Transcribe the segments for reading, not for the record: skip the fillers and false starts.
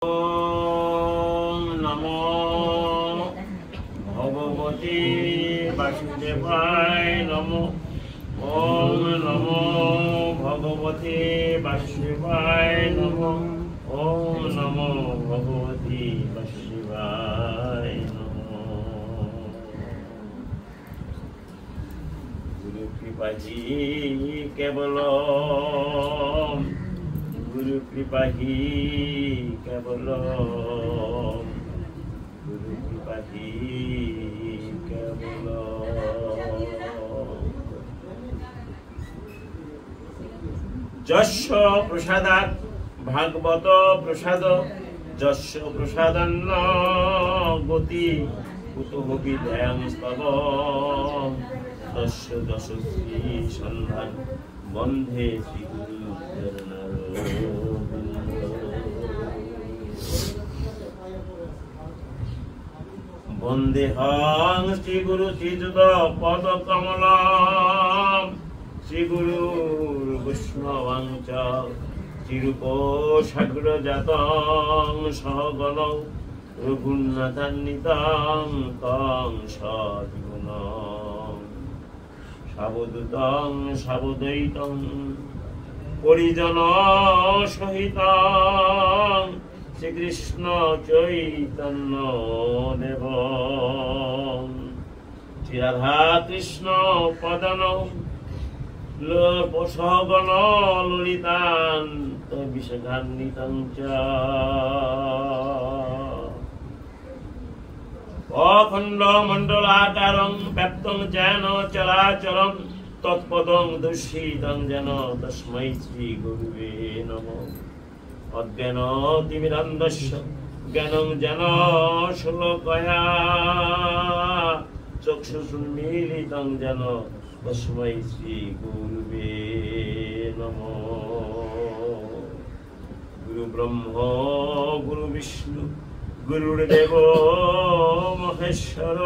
ओम नमो भगवते वासुदेवाय नमो। ओम नमो भगवते वासुदेवाय नमो। ओम नमो भगवते वासुदेवाय नमो। गुरु कृपा ही केवल, गुरु कृपा ही केवल, गुरु कृपा ही केवल। यस्य प्रसादात् भागवत प्रसाद, यस्य प्रसादान्न गति कुतः विद्यां स्तव, तस्य दशश्री सन्धान बन्धे श्री गुरु वन्देहं श्री गुरु श्रीयुत पद कमलम्, श्री गुरु वैष्णवं च श्रीरूपो साग्रजातं सहगणौ रघुनाथान्वितं तं सद्गुणं सावधूतं सावधैतं परिजन सहितं श्रीकृष्ण चैतन्य देवं श्री राधा कृष्ण पदनौ सहगण ललितान्त विशाखान्वितं च अखण्डमण्डलाकारं व्याप्तं येन चराचरं तत्पदं दर्शितं येन तस्मै श्री गुरुवे नमः। अज्ञानतिमिरान्धस्य ज्ञानं ज्ञानशलाकया चक्षुरुन्मीलितं येन तस्मै श्री गुरुवे नमः। गुरु ब्रह्मा गुरु विष्णु गुरुर्देव महेश्वर,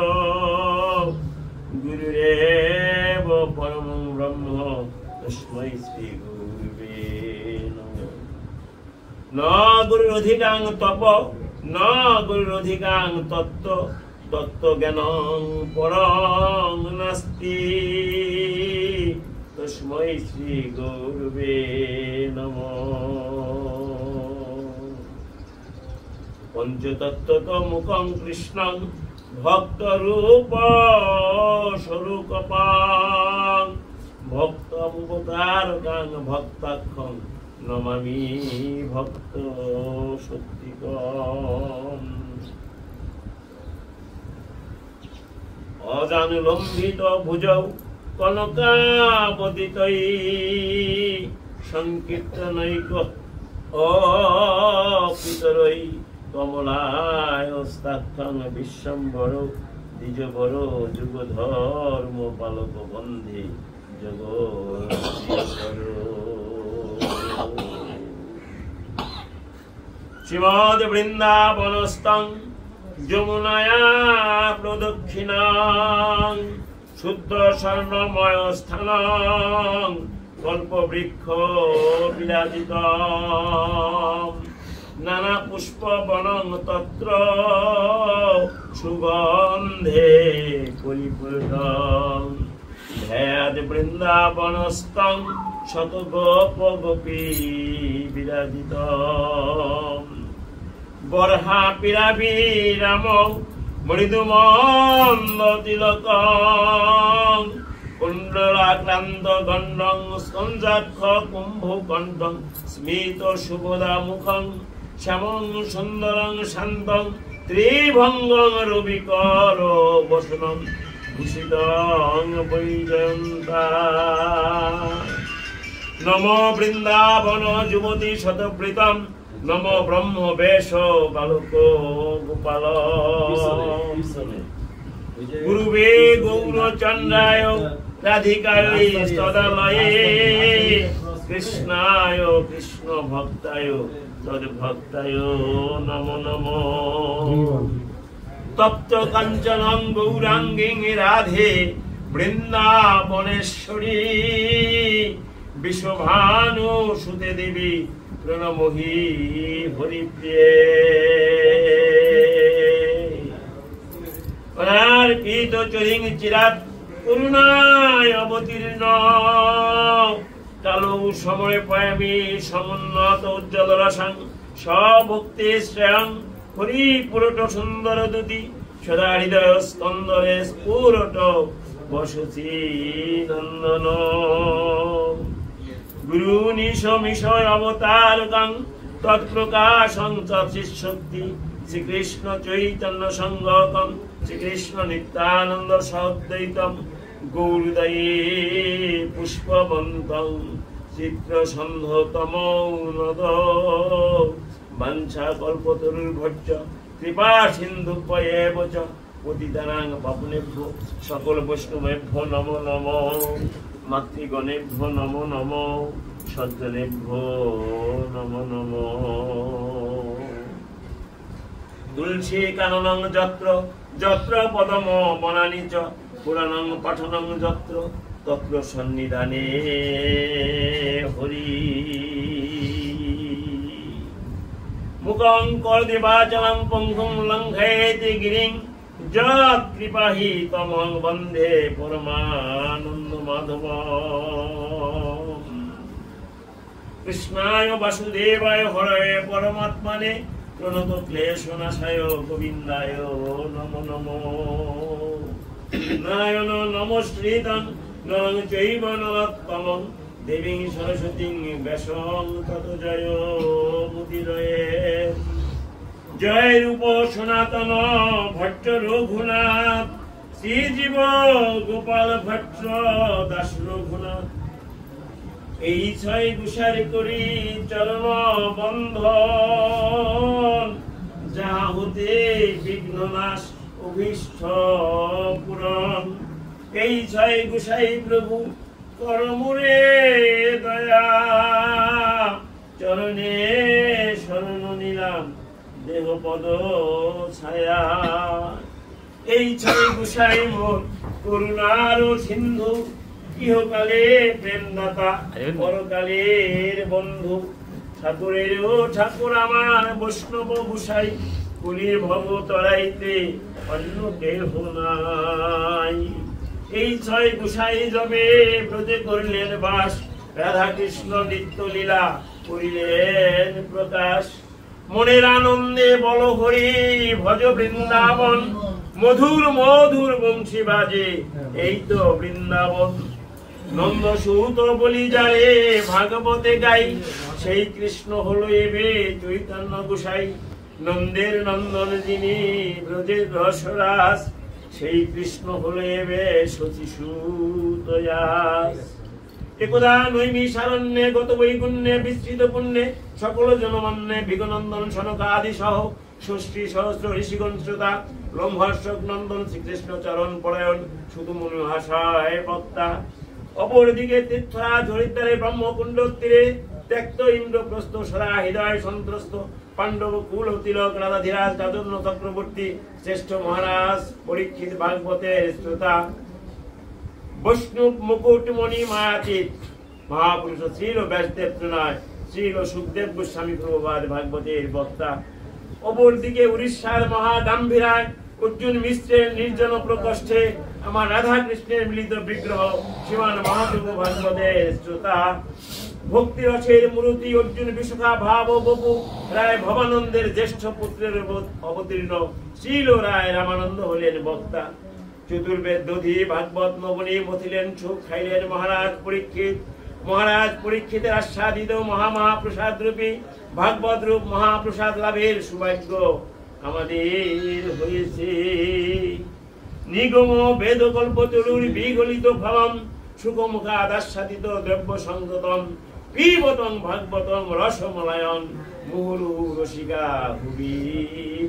गुरुरेव परमं ब्रह्म तस्मै श्री गुरुवे नमः। न गुरुरधिकां तप न गुरुरधिकां तत्त्व, तत्त्वज्ञानं परं नास्ति तस्मै श्री गुरुवे नमः। पंचतत्त्वमुखं कृष्णं भक्तरूप स्वरूपं भक्तमुपकारकं भक्ताख्यं नमामि भक्त शक्तिकम्। अजानुलम्बित भुजौ कनकावदितै संकीर्तनैक अपितरै कमलायस्ताख्यं विश्वम्भरो द्विजवरो जुगधर्म पालक बन्धे जगद्गुरो। श्रीमद् वृन्दावनस्थं यमुनाया प्रदक्षिणां शुद्ध स्वर्णमय स्थानं कल्पवृक्ष विराजितं नाना पुष्प वनं तत्र सुगन्धे परिपूर्णं ध्यायेत् वृन्दावनस्थं शतगोप गोपी विराजितं बर्हा पिराभिराम मृदुमन्द तिलकं कुण्डलाक्रान्त गण्डं स्कन्धाक्ष कुम्भकण्ठं स्मित शुभदा मुखं श्यामं सुन्दरं शान्तं त्रिभङ्गं रविकर वसनं भूषितं वैजयन्तं। नमो वृन्दावन युवती शतवृतं, नमो ब्रह्म वेश बालको गोपाल, गुरुवे गौरचन्द्राय राधिकायै तदालये कृष्णाय कृष्ण भक्ताय तद्भक्ताय नमो नमो। तप्त काञ्चनं गौराङ्गी राधे वृन्दावनेश्वरी विश्वभानु सुते देवी प्रणमोहि हरिप्रिये। পীত চরিং চিরাত করুণায় অবতীর্ণ কালো সমরে পয়ামি সমুন্নত উজ্জ্বল রসাং সভক্তি শ্রেয়ং হরি পুরট সুন্দর দুতি সদা হৃদয় স্কন্দরে স্ফুরট বসতি নন্দন গুরু নিশ মিশয় অবতার গাং তৎপ্রকাশং তৎশক্তি শ্রীকৃষ্ণ চৈতন্য সংগকম শ্রীকৃষ্ণ নিত্যানন্দ সদ্বৈতম গৌরদয়ে পুষ্পবন্তং চিত্রসন্ধতম নদ বাঞ্ছা কল্পতরুর্ভজ্য কৃপা সিন্ধুভ্যেব চ পতিতানাং পাবনেভ্যো সকল বৈষ্ণবেভ্যো নমো নমো মাতৃগণেভ্যো নমো নমো সজ্জনেভ্যো নমো নমো তুলসী কাননং যত্র যত্র পদম বনানি চ পুরাণং পঠনং যত্র তত্র সন্নিধানে হরি মুখং করদেবাচলং পঙ্কুং লঙ্ঘয়েতি গিরিং যৎ কৃপাহি তমং বন্দে পরমানন্দ মাধব কৃষ্ণায় বাসুদেবায় হরয়ে পরমাত্মনে প্রণত ক্লেশনাশায় গোবিন্দায় নমো নমো নারায়ণ নমস্কৃতং নরং চৈব নরোত্তমং দেবীং সরস্বতীং ব্যাসং তত জয় মুদিরয়ে জয় রূপ সনাতন ভট্ট রঘুনাথ শ্রীজীব গোপাল ভট্ট দাস রঘুনাথ এই ছয় গুসারি করি চরণ বন্ধন যাহা হতে বিঘ্ন নাশ অভীষ্ট পূরণ এই ছয় গুসাই প্রভু করমুরে দয়া চরণে শরণ নিলাম দেহ পদ ছায়া এই ছয় গুসাই মোর করুণার সিন্ধু ইহকালে প্রেমদাতা পরকালের বন্ধু ঠাকুরের ও ঠাকুর আমার বৈষ্ণব গুসাই কুলির ভব তরাইতে অন্য কেহ নাই এই ছয় গুসাই যবে ব্রজে করিলেন বাস রাধা কৃষ্ণ নিত্য লীলা করিলেন প্রকাশ মনের আনন্দে বল হরি ভজ বৃন্দাবন মধুর মধুর বংশী বাজে এই তো বৃন্দাবন নন্দ সুত বলি যারে ভাগবতে গাই সেই কৃষ্ণ হলো এবে চৈতন্য গোসাই নন্দের নন্দন যিনি ব্রজের রসরাস সেই কৃষ্ণ হলো এবে শচীসূত যাস একদা নৈমিষারণ্যে গত বৈকুণ্যে বিস্তৃত পুণ্যে সকল জনমান্যে বিগনন্দন সনকাদি সহ ষষ্ঠী সহস্র ঋষিগণ শ্রোতা ব্রহ্মর্ষক নন্দন শ্রীকৃষ্ণ চরণ পরায়ণ শুধু মনোহাসায় বক্তা অপরদিকে তীর্থরাজ হরিদ্বারে ব্রহ্মকুণ্ড তীরে ত্যক্ত ইন্দ্রপ্রস্থ সদা হৃদয় সন্ত্রস্ত পাণ্ডব কুল তিলক রাধাধীরাজ দাদন্য চক্রবর্তী শ্রেষ্ঠ মহারাজ পরীক্ষিত ভাগবতের শ্রোতা বৈষ্ণব মুকুটমণি মায়াতীত মহাপুরুষ শ্রীল ব্যাসদেব প্রণয় শ্রীল সুখদেব গোস্বামী প্রভুপাদ ভাগবতের বক্তা অপরদিকে উড়িষ্যার মহাগাম্ভীরায় অর্জুন মিশ্রের নির্জন প্রকোষ্ঠে আমার রাধা কৃষ্ণের মিলিত বিগ্রহ শ্রীমান মহাপ্রভু ভাগবতের শ্রোতা ভক্তি রসের মূর্তি অর্জুন বিশাখা ভাব বপু রায় ভবানন্দের জ্যেষ্ঠ পুত্রের অবতীর্ণ শ্রীল রায় রামানন্দ হলেন বক্তা চতুর্বেদ দধি ভাগবত নবনী মথিলেন সুখ খাইলেন মহারাজ পরীক্ষিতের আস্বাদিত মহাপ্রসাদ রূপী ভাগবত রূপ মহাপ্রসাদ লাভের সৌভাগ্য আমাদের হয়েছে নিগম বেদ কল্প চরুর বিগলিত ফলম সুখমুখাদ আস্বাদিত দ্রব্য সংগতম পিবতং ভাগবতং রসমলায়ন মুহুরু রসিকা ভুবি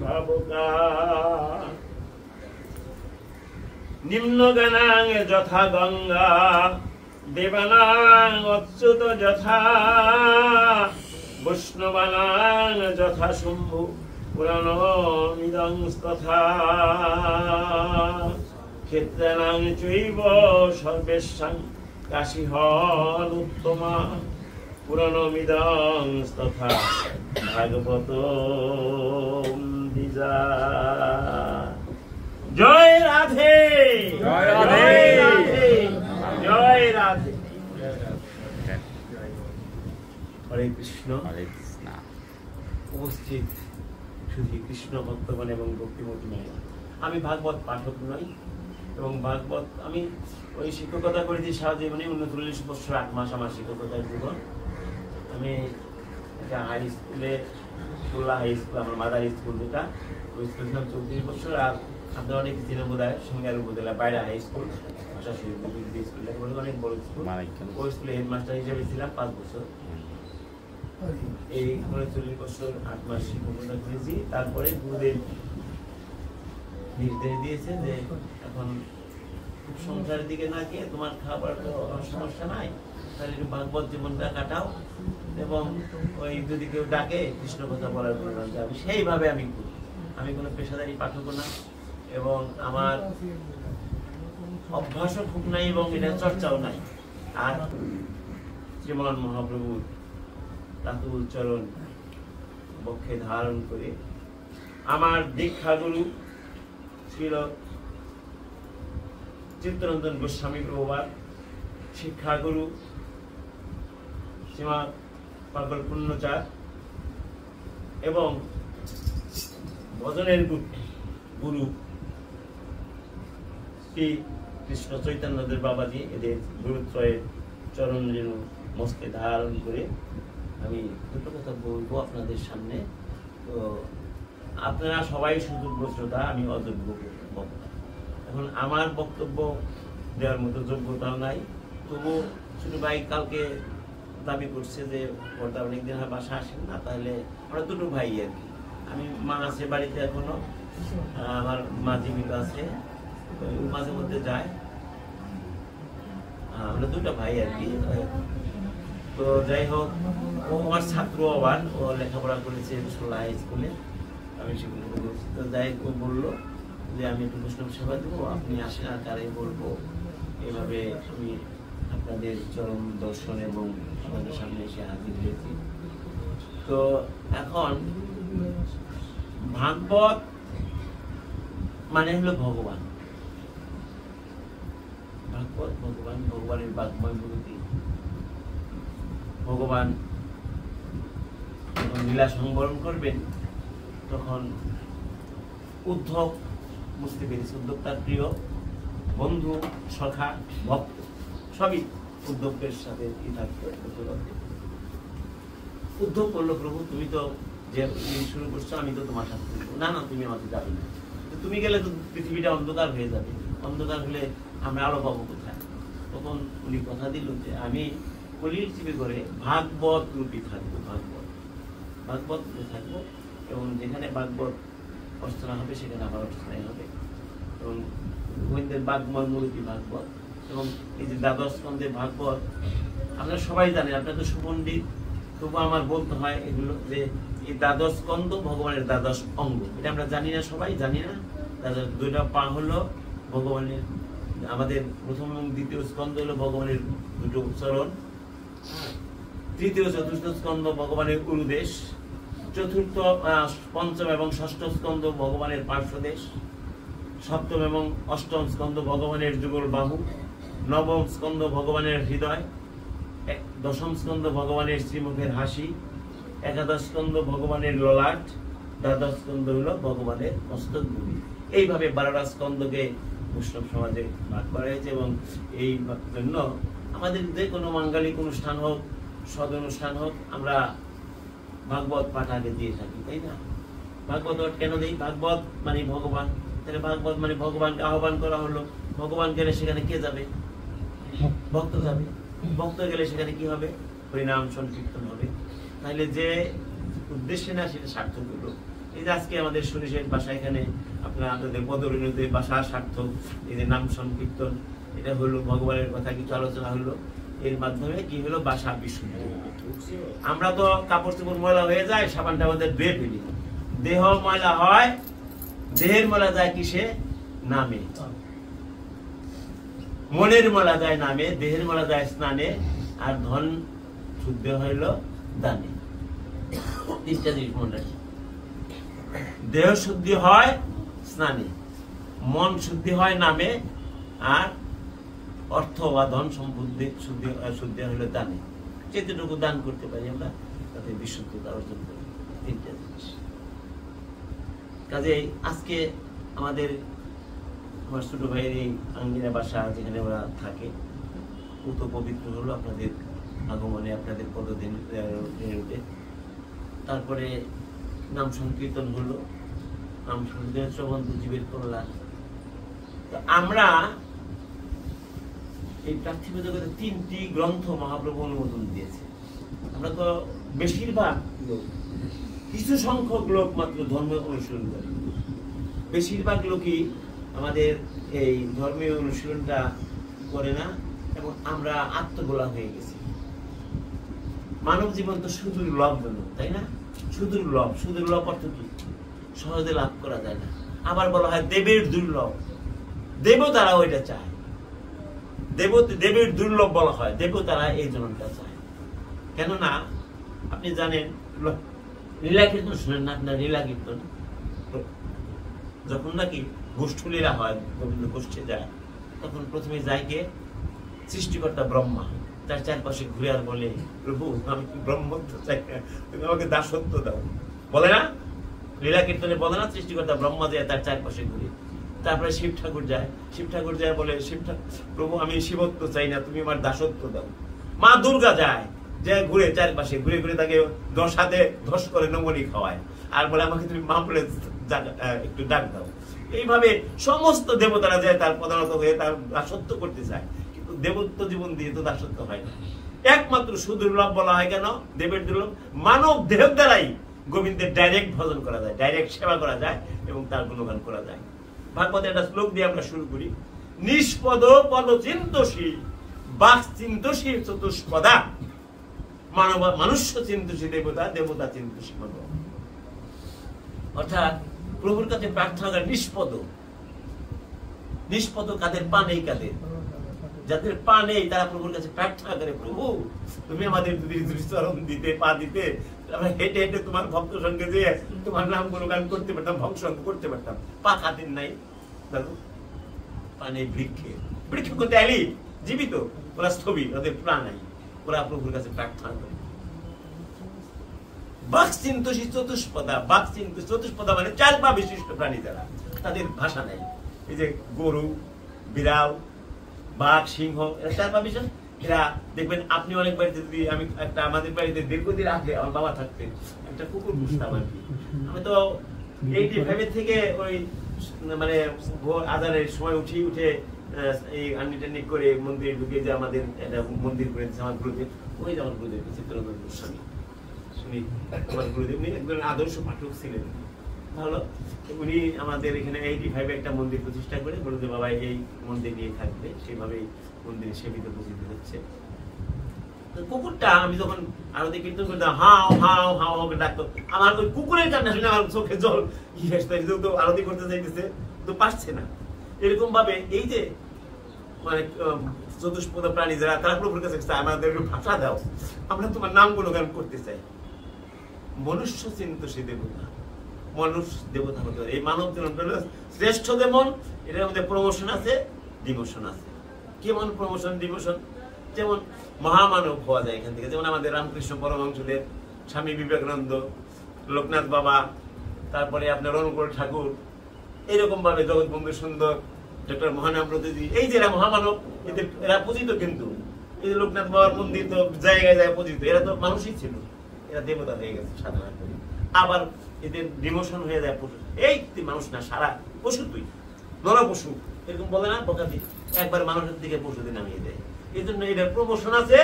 ভাবকা নিম্নগানাং যথা গঙ্গা দেবানাং অচ্যুত যথা বৈষ্ণবানাং যথা শম্ভু পুরাণমিদং তথা ক্ষেত্রানাং চৈব সর্বেষাং কাশীহল উত্তমা পুরাণমিদং তথা ভাগবত দ্বিজা। জয় রাধে। কৃষ্ণ। হরে কৃষ্ণ। উপস্থিত শুধু কৃষ্ণ ভক্তগণ এবং ভক্তিমতী মায়েরা, আমি ভাগবত পাঠক নই এবং ভাগবত আমি ওই শিক্ষকতা করেছি সারা জীবনে 39 বছর 8 মাস আমার শিক্ষকতার জীবন। আমি একটা হাই স্কুলে, খুলনা হাই স্কুল, আমার মাদার স্কুল যেটা, ওই স্কুল ছিলাম 34 বছর। আর আপনারা অনেক চিনে বোধ হয় সিঙ্গার উপজেলা বাইরে হাই স্কুল, ভাষা স্কুলটা অনেক বড় স্কুল, ওই স্কুলে হেডমাস্টার হিসেবে ছিলাম 5 বছর। এই 39 বছর 8 মাস শিক্ষকতা করেছি। তারপরে গুরুদেব নির্দেশ দিয়েছে যে এখন সংসারের দিকে না গিয়ে তোমার খাবার তো সমস্যা নাই, তাহলে একটু ভাগবত জীবনটা কাটাও এবং ওই যদি কেউ ডাকে কৃষ্ণ কথা বলার জন্য যাবে, সেইভাবে আমি করি। আমি কোনো পেশাদারি পাঠক না এবং আমার অভ্যাসও খুব নাই এবং এটা চর্চাও নাই। আর শ্রীমান মহাপ্রভুর রাতুল চরণ বক্ষে ধারণ করে আমার দীক্ষাগুরু ছিল চিত্তরঞ্জন গোস্বামী প্রভুপাদ, শিক্ষাগুরু শ্রীমান পাগল পুণ্যচার এবং ভজনের গুরু শ্রী কৃষ্ণ চৈতন্যদেব বাবাজি। এদের গুরুত্রয়ের চরণ যেন মস্তে ধারণ করে আমি দুটো কথা বলবো আপনাদের সামনে। তো আপনারা সবাই সুযোগ্য শ্রোতা, আমি অযোগ্য বক্তা। এখন আমার বক্তব্য দেওয়ার মতো যোগ্যতাও নাই, তবু ছোট ভাই কালকে দাবি করছে যে ওটা অনেকদিন হয় বাসা আসেন না, তাহলে আমরা দুটো ভাই আর কি। আমি মা আছে বাড়িতে এখনো, আমার মা জীবিত আছে, মাঝে মধ্যে যায়, আমরা দুটো ভাই আর কি। তো যাই হোক, ও আমার ছাত্র, আবার ও লেখাপড়া করেছে হাই স্কুলে, আমি সেগুলো করেছি। তো যাই ও বললো যে আমি একটু বৈষ্ণব সেবা দেবো, আপনি আসেন আর কারে বলবো। এভাবে আমি আপনাদের চরম দর্শন এবং আপনাদের সামনে এসে হাজির হয়েছি। তো এখন ভাগবত মানে হলো ভগবান, ভাগবত ভগবান, ভগবানের বাগ্ময় মূর্তি। ভগবান যখন লীলা সংবরণ করবেন তখন উদ্ধব বুঝতে পেরেছে, উদ্ধব তার প্রিয় বন্ধু, সখা, ভক্ত, সবই উদ্ধবের সাথে থাকতো। উদ্ধব বললো, প্রভু তুমি তো যে শুরু করছো, আমি তো তোমার সাথে না, না তুমি আমাকে যাবে না, তুমি গেলে তো পৃথিবীটা অন্ধকার হয়ে যাবে, অন্ধকার হলে আমরা আলো পাবো কোথায়? তখন উনি কথা দিল যে আমি কলির চিপে করে ভাগবত রূপী থাকবো, ভাগবত রূপে থাকবো এবং যেখানে ভাগবত অর্চনা হবে সেখানে আমার অর্চনাই হবে এবং গোবিন্দের বাগ্ময় মূর্তি ভাগবত। এবং এই যে দ্বাদশ স্কন্ধে ভাগবত আপনারা সবাই জানেন, আপনারা তো সুপণ্ডিত, তবু আমার বলতে হয় এগুলো যে এই দ্বাদশ স্কন্ধ ভগবানের দ্বাদশ অঙ্গ, এটা আমরা জানি না, সবাই জানি না। তাদের দুইটা পা হলো ভগবানের, আমাদের প্রথম এবং দ্বিতীয় স্কন্ধ হলো ভগবানের দুটো চরণ, তৃতীয় চতুর্থ স্কন্ধ ভগবানের উরুদেশ, চতুর্থ পঞ্চম এবং ষষ্ঠ স্কন্ধ ভগবানের পার্শ্বদেশ, সপ্তম এবং অষ্টম স্কন্ধ ভগবানের যুগল বাহু, নবম স্কন্ধ ভগবানের হৃদয়, দশম স্কন্ধ ভগবানের শ্রীমুখের হাসি, একাদশ স্কন্ধ ভগবানের ললাট, দ্বাদশ স্কন্ধ হলো ভগবানের মস্তক ভূমি। এইভাবে 12টা স্কন্ধকে বৈষ্ণব সমাজে ভাগ করা হয়েছে এবং এই জন্য আমাদের যে কোনো মাঙ্গলিক অনুষ্ঠান হোক, সদ অনুষ্ঠান হোক, আমরা ভাগবত পাঠ আগে দিয়ে থাকি, তাই না? ভাগবত কেন দিই? ভাগবত মানে ভগবান, তাহলে ভাগবত মানে ভগবানকে আহ্বান করা হলো। ভগবান গেলে সেখানে কে যাবে? ভক্ত যাবে। ভক্ত গেলে সেখানে কি হবে? হরিনাম সংকীর্তন হবে। তাহলে যে উদ্দেশ্যে না সেটা সার্থক হলো। এই যে আজকে আমাদের সরিষের বাসা, এখানে আপনাদের পদরিণতে বাসা সার্থক, এই যে নাম সংকীর্তন, এটা হলো ভগবানের কথা কিছু আলোচনা হলো, এর মাধ্যমে কি হলো? বাসা বিশুদ্ধ। আমরা তো কাপড় চোপড় ময়লা হয়ে যায়, সাবানটা আমাদের ধুয়ে ফেলি, দেহ ময়লা হয়, দেহের ময়লা যায় কিসে? নামে। মনের ময়লা যায় নামে, দেহের ময়লা যায় স্নানে, আর ধন শুদ্ধ হইল দানে। তিনটা জিনিস মনে রাখি। দেহ শুদ্ধি হয় স্নানে, মন শুদ্ধি হয় নামে, আর অর্থ বা ধন সম্পত্তি শুদ্ধি হইল দানে। যেটুকু দান করতে পারি আমরা। তাদের বিশুদ্ধতা অর্জন করে। তিনটা জিনিস। কাজে আজকে আমাদের আমার ছোট ভাইয়ের এই আঙ্গিনা বাসা যেখানে ওরা থাকে পুত পবিত্র হলো আপনাদের আগমনে, আপনাদের পদদিন উঠে। তারপরে নাম সংকীর্তন হলো, নাম সংকীর্তন শ্রবণ জীবের করলা। তো আমরা এই পার্থিব জগতে 3টি গ্রন্থ মহাপ্রভু অনুমোদন দিয়েছে। আমরা তো বেশিরভাগ লোক, কিছু সংখ্যক লোক মাত্র ধর্ম অনুশীলন করে, বেশিরভাগ লোকই আমাদের এই ধর্মীয় অনুশীলনটা করে না, এবং আমরা আত্মগোলা হয়ে গেছি। মানব জীবন তো সুদূর লভজনক, তাই না? সুদূর লভ। সুদূর লভ অর্থ কি? সহজে লাভ করা যায় না। আবার বলা হয় দেবের দুর্লভ। দেবতারা ওইটা চায়, দেবের দুর্লভ বলা হয়, দেবতারা এই জনটা চায়। কেননা আপনি জানেন লীলা কীর্তন শুনেন না আপনার? লীলা কীর্তন যখন নাকি গোষ্ঠলীলা হয়, গোবিন্দ গোষ্ঠী যায়, তখন প্রথমে যায় কে? সৃষ্টিকর্তা ব্রহ্মা। তার চারপাশে ঘুরে আর বলে, প্রভু আমি ব্রহ্মত্ব চাই না, তুমি আমাকে দাসত্ব দাও। বলে না? লীলা কীর্তনে বলে না? সৃষ্টিকর্তা ব্রহ্মা যায় তার চারপাশে ঘুরে। তারপরে শিব ঠাকুর যায়, শিব ঠাকুর যায় বলে, প্রভু আমি শিবত্ব চাই না, তুমি আমার দাসত্ব দাও। মা দুর্গা যায়, যে ঘুরে চারপাশে ঘুরে ঘুরে তাকে 10 হাতে 10 করে নমনি খাওয়ায়, আর বলে আমাকে তুমি মা বলে একটু ডাক দাও। এইভাবে সমস্ত দেবতারা যায় তার প্রধানত হয়ে তার দাসত্ব করতে চায়, কিন্তু দেবত্ব জীবন দিয়ে তো দাসত্ব হয় না। একমাত্র সুদুর্লভ বলা হয় কেন? দেবের দুর্লভ। মানব দেহ দ্বারাই গোবিন্দের ডাইরেক্ট ভজন করা যায়, ডাইরেক্ট সেবা করা যায় এবং তার গুণগান করা যায়। ভাগবতে একটা শ্লোক দিয়ে আমরা শুরু করি। নিষ্পদ পদ চিন্তসী বাক চিন্তসী চতুষ্পদা মানব মনুষ্য চিন্তসী দেবতা, দেবতা চিন্তসী মানব। অর্থাৎ প্রভুর কাছে প্রার্থনা করে নিষ্পদ। নিষ্পদ কাদের? পা নেই কাদের? যাদের পা নেই তারা প্রভুর কাছে প্রার্থনা করে, প্রভু তুমি আমাদের যদি চরণ দিতে, পা দিতে, আমরা হেঁটে হেঁটে তোমার ভক্ত সঙ্গে যে তোমার নাম গুণগান করতে পারতাম, ভক্সন করতে পারতাম। পা খাতির নাই দাদু, পা নেই বৃক্ষে। বৃক্ষ করতে আলি জীবিত, ওরা স্থবির, ওদের প্রাণ নাই, ওরা প্রভুর কাছে প্রার্থনা করে। বাক চিন্তসী চতুষ্পদা। বাক চিন্তসী চতুষ্পদা মানে 4 পা বিশিষ্ট প্রাণী যারা, তাদের ভাষা নাই। এই যে গরু, বিড়াল, বাঘ, সিংহ, এরা 4 পা বিশিষ্ট। এরা দেখবেন আপনি অনেক বাড়িতে, যদি আমি একটা আমাদের বাড়িতে দীর্ঘদিন আগে আমার বাবা থাকতে একটা কুকুর পুষতাম আর কি। আমি তো 85 থেকে ওই মানে ভোর আজানের সময় উঠে এই আন্নি করে মন্দিরে ঢুকে, যে আমাদের একটা মন্দির করেছে আমার গুরুদেব, ওই যে আমার গুরুদেব চিত্তরঞ্জন গোস্বামী, শুনি আমার গুরুদেব উনি একজন আদর্শ পাঠক ছিলেন। ভালো, উনি আমাদের এখানে 85 একটা মন্দির প্রতিষ্ঠা করে গুরুদেব বাবা এই মন্দির নিয়ে থাকবে, সেভাবেই মন্দিরে সেবিত প্রসিদ্ধ হচ্ছে। কুকুরটা আমি যখন আরতি কীর্তন করতাম, হাও হাও হাও হাও ডাকতো, আমার ওই কুকুরের কান্না শুনে আমার চোখে জল তো আরতি করতে চাইতেছে, তো পারছে না। এরকম ভাবে এই যে মানে চতুষ্পদ প্রাণী যারা, তারা প্রভুর কাছে আমাদের ভাষা দাও, আমরা তোমার নাম গুণগান করতে চাই। মনুষ্য চিন্তসী দেবতা, মানুষ দেবতা হতে পারে। এই মানব জীবন শ্রেষ্ঠ যেমন, এটার মধ্যে প্রমোশন আছে, ডিমোশন আছে। কেমন প্রমোশন ডিমোশন? যেমন মহামানব হওয়া যায় এখান থেকে, যেমন আমাদের রামকৃষ্ণ পরমহংসদেব, স্বামী বিবেকানন্দ, লোকনাথ বাবা, তারপরে আপনার অনুকূল ঠাকুর, এইরকম ভাবে জগৎবন্ধু সুন্দর, ডক্টর মহানামব্রতজি, এই যে এরা মহামানব, এরা পূজিত। কিন্তু এই যে লোকনাথ বাবার মন্দির তো জায়গায় জায়গায় পূজিত, এরা তো মানুষই ছিল, এরা দেবতা হয়ে গেছে সাধারণ করে। আবার এদের ডিমোশন হয়ে যায় পশু। এই তুই মানুষ না, সারা পশু, তুই নর পশু, এরকম বলে না বকাদি, একবার মানুষের দিকে পশুদের নামিয়ে দেয়। এই জন্য এটার প্রমোশন আছে